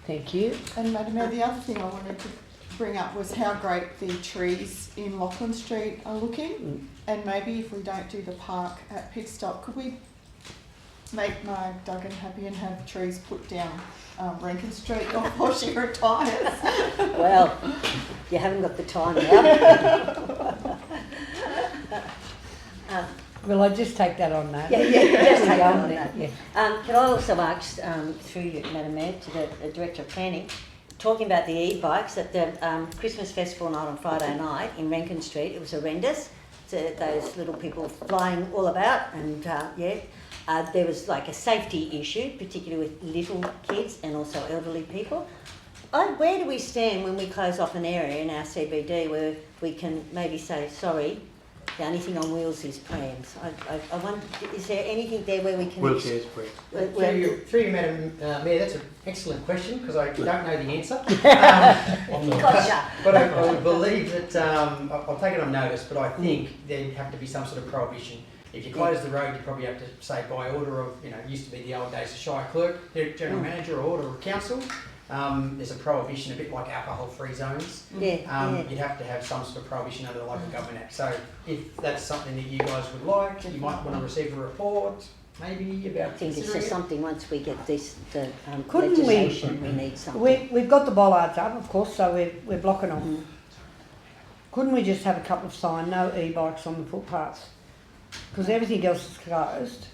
Speaker 3: Thank you.
Speaker 7: And Madam Mayor, the other thing I wanted to bring up was how great the trees in Lachlan Street are looking. And maybe if we don't do the park at Pit Stop, could we make my Duggan happy and have trees put down Rankin Street before she retires.
Speaker 13: Well, you haven't got the time now.
Speaker 3: Will I just take that on that?
Speaker 13: Yeah, just take that on
Speaker 3: there.
Speaker 13: that.
Speaker 3: Yeah.
Speaker 13: Can I also ask, through you, Madam Mayor, to the Director of Planning, talking about the e-bikes at the Christmas Festival night on Friday night in Rankin Street, it was horrendous. So those little people flying all about, and there was like a safety issue, particularly with little kids and also elderly people. Where do we stand when we close off an area in our CBD where we can maybe say, sorry, the only thing on wheels is prams? I wonder, is there anything there where we can...
Speaker 11: Wheelchairs, prams.
Speaker 15: Through you, Madam Mayor, that's an excellent question because I don't know the answer.
Speaker 13: Gotcha.
Speaker 15: But I would believe that, I'll take it on notice, but I think there'd have to be some sort of prohibition. If you close the road, you probably have to say by order of, it used to be the old days of Shire clerk, general manager, or order of council. There's a prohibition, a bit like alcohol-free zones. You'd have to have some sort of prohibition under the Local Government Act. So if that's something that you guys would like, you might want to receive a report, maybe about.
Speaker 13: I think it's just something, once we get the
Speaker 3: Couldn't
Speaker 13: legislation, we need something.
Speaker 3: We've got the bollards up, of course, so we're blocking off. Couldn't we just have a couple of signs, no e-bikes on the footpaths? Because everything else is closed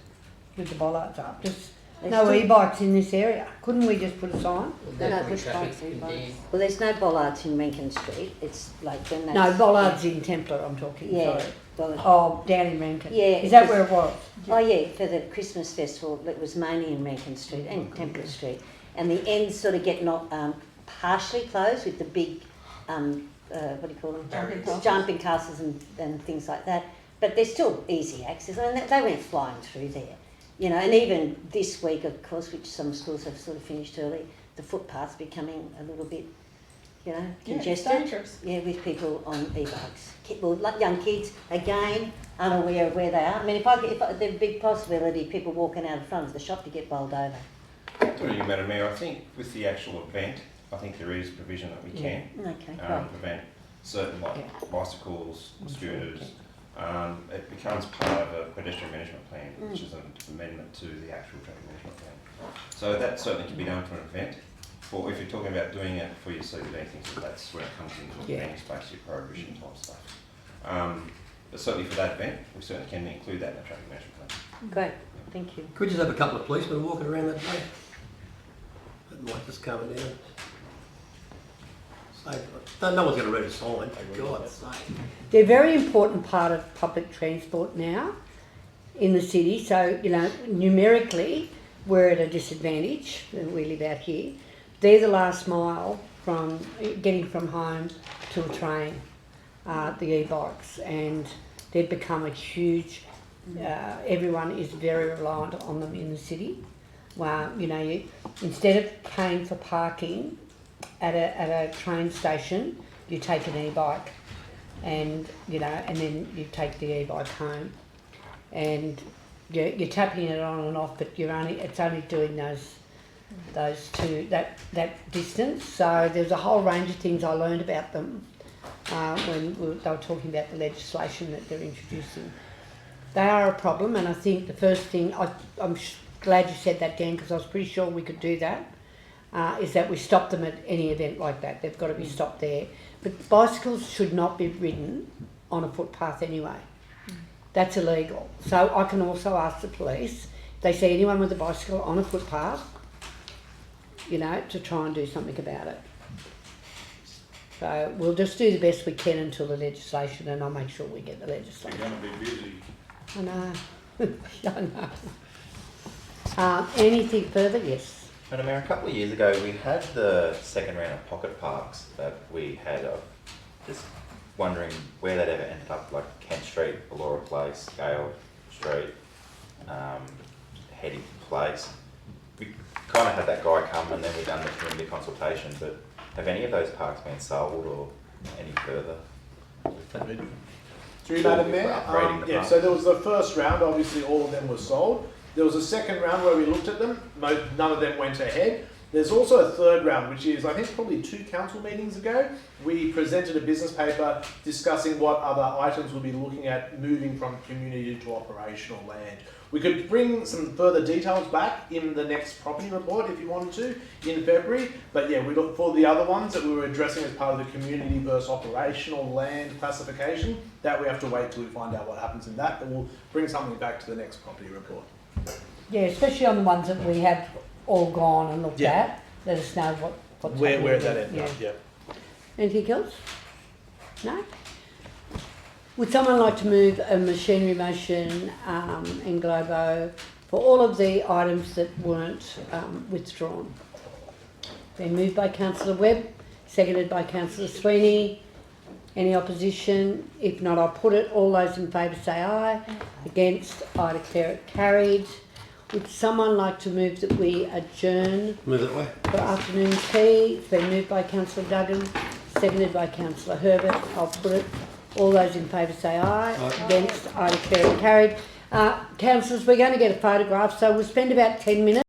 Speaker 3: with the bollards up. Just no e-bikes in this area. Couldn't we just put a sign?
Speaker 13: No, push bikes, e-bikes. Well, there's no bollards in Rankin Street. It's like when that's...
Speaker 3: No, bollards in Templar, I'm talking, sorry.
Speaker 13: Bollards.
Speaker 3: Oh, down in Rankin.
Speaker 13: Yeah.
Speaker 3: Is that where it was?
Speaker 13: Oh, yeah, for the Christmas festival, it was mainly in Rankin Street and Templar Street. And the ends sort of get partially closed with the big, what do you call them? Jumping castles and things like that. But there's still easy access. I mean, they went flying through there. And even this week, of course, which some schools have sort of finished early, the footpath's becoming a little bit, congested.
Speaker 7: Dangerous.
Speaker 13: Yeah, with people on e-bikes. Well, like young kids, again, unaware of where they are. I mean, there's a big possibility people walking out in front of the shop to get bowled over.
Speaker 5: Through you, Madam Mayor, I think with the actual event, I think there is provision that we can prevent certain bicycles, scooters. It becomes part of a pedestrian management plan, which is an amendment to the actual traffic management plan. So that certainly can be done for an event. Or if you're talking about doing it for your CBD things, that's where it comes into the planning space, your prohibition type stuff. But certainly for that event, we certainly can include that in the traffic management plan.
Speaker 13: Great, thank you.
Speaker 11: Could we just have a couple of policemen walking around that day? That might just calm it down. No one's going to read a sign, for God's sake.
Speaker 3: They're a very important part of public transport now in the city. So, numerically, we're at a disadvantage. We live out here. They're the last mile from getting from home to a train, the e-bikes, and they've become a huge, everyone is very reliant on them in the city. Well, instead of paying for parking at a train station, you take an e-bike, and then you take the e-bike home, and you're tapping it on and off, but it's only doing those two that distance. So there's a whole range of things I learned about them when they were talking about the legislation that they're introducing. They are a problem, and I think the first thing I'm glad you said that, Dan, because I was pretty sure we could do that. Is that we stop them at any event like that. They've got to be stopped there. But bicycles should not be ridden on a footpath anyway. That's illegal. So I can also ask the police, if they see anyone with a bicycle on a footpath, to try and do something about it. So we'll just do the best we can until the legislation, and I'll make sure we get the legislation.
Speaker 16: You're going to be busy.
Speaker 3: I know. I know. Anything further? Yes.
Speaker 18: Madam Mayor, a couple of years ago we had the second round of pocket parks that we had. Just wondering where that ever ended up, like Kent Street, Ballora Place, Gale Street, Hetty Place. We kind of had that guy come and then we done the community consultation, but have any of those parks been sold or any further?
Speaker 2: Through Madam Mayor, so there was the first round, obviously all of them were sold. There was a second round where we looked at them, none of them went ahead. There's also a third round, which is, I think, probably 2 council meetings ago. We presented a business paper discussing what other items we'll be looking at moving from community to operational land. We could bring some further details back in the next property report if you wanted to in February. But yeah, we look for the other ones that we were addressing as part of the community versus operational land classification. That we have to wait till we find out what happens in that. But we'll bring something back to the next property report.
Speaker 3: Yeah, especially on the ones that we have all gone and looked
Speaker 2: Yeah.
Speaker 3: at. Let us know what's
Speaker 2: Where
Speaker 3: happening
Speaker 2: that
Speaker 3: with it.
Speaker 2: ended up, yeah.
Speaker 3: Anything else? No? Would someone like to move a machinery motion in Globo for all of the items that weren't withdrawn? Been moved by Councillor Webb, seconded by Councillor Sweeney. Any opposition? If not, I'll put it. All those in favour say aye. Against, I declare it carried. Would someone like to move that we adjourn
Speaker 11: Move that way.
Speaker 3: for afternoon tea? It's been moved by Councillor Duggan, seconded by Councillor Herbert. I'll put it. All those in favour say aye. Against, I declare it carried. Councillors, we're going to get a photograph, so we'll spend about 10 minutes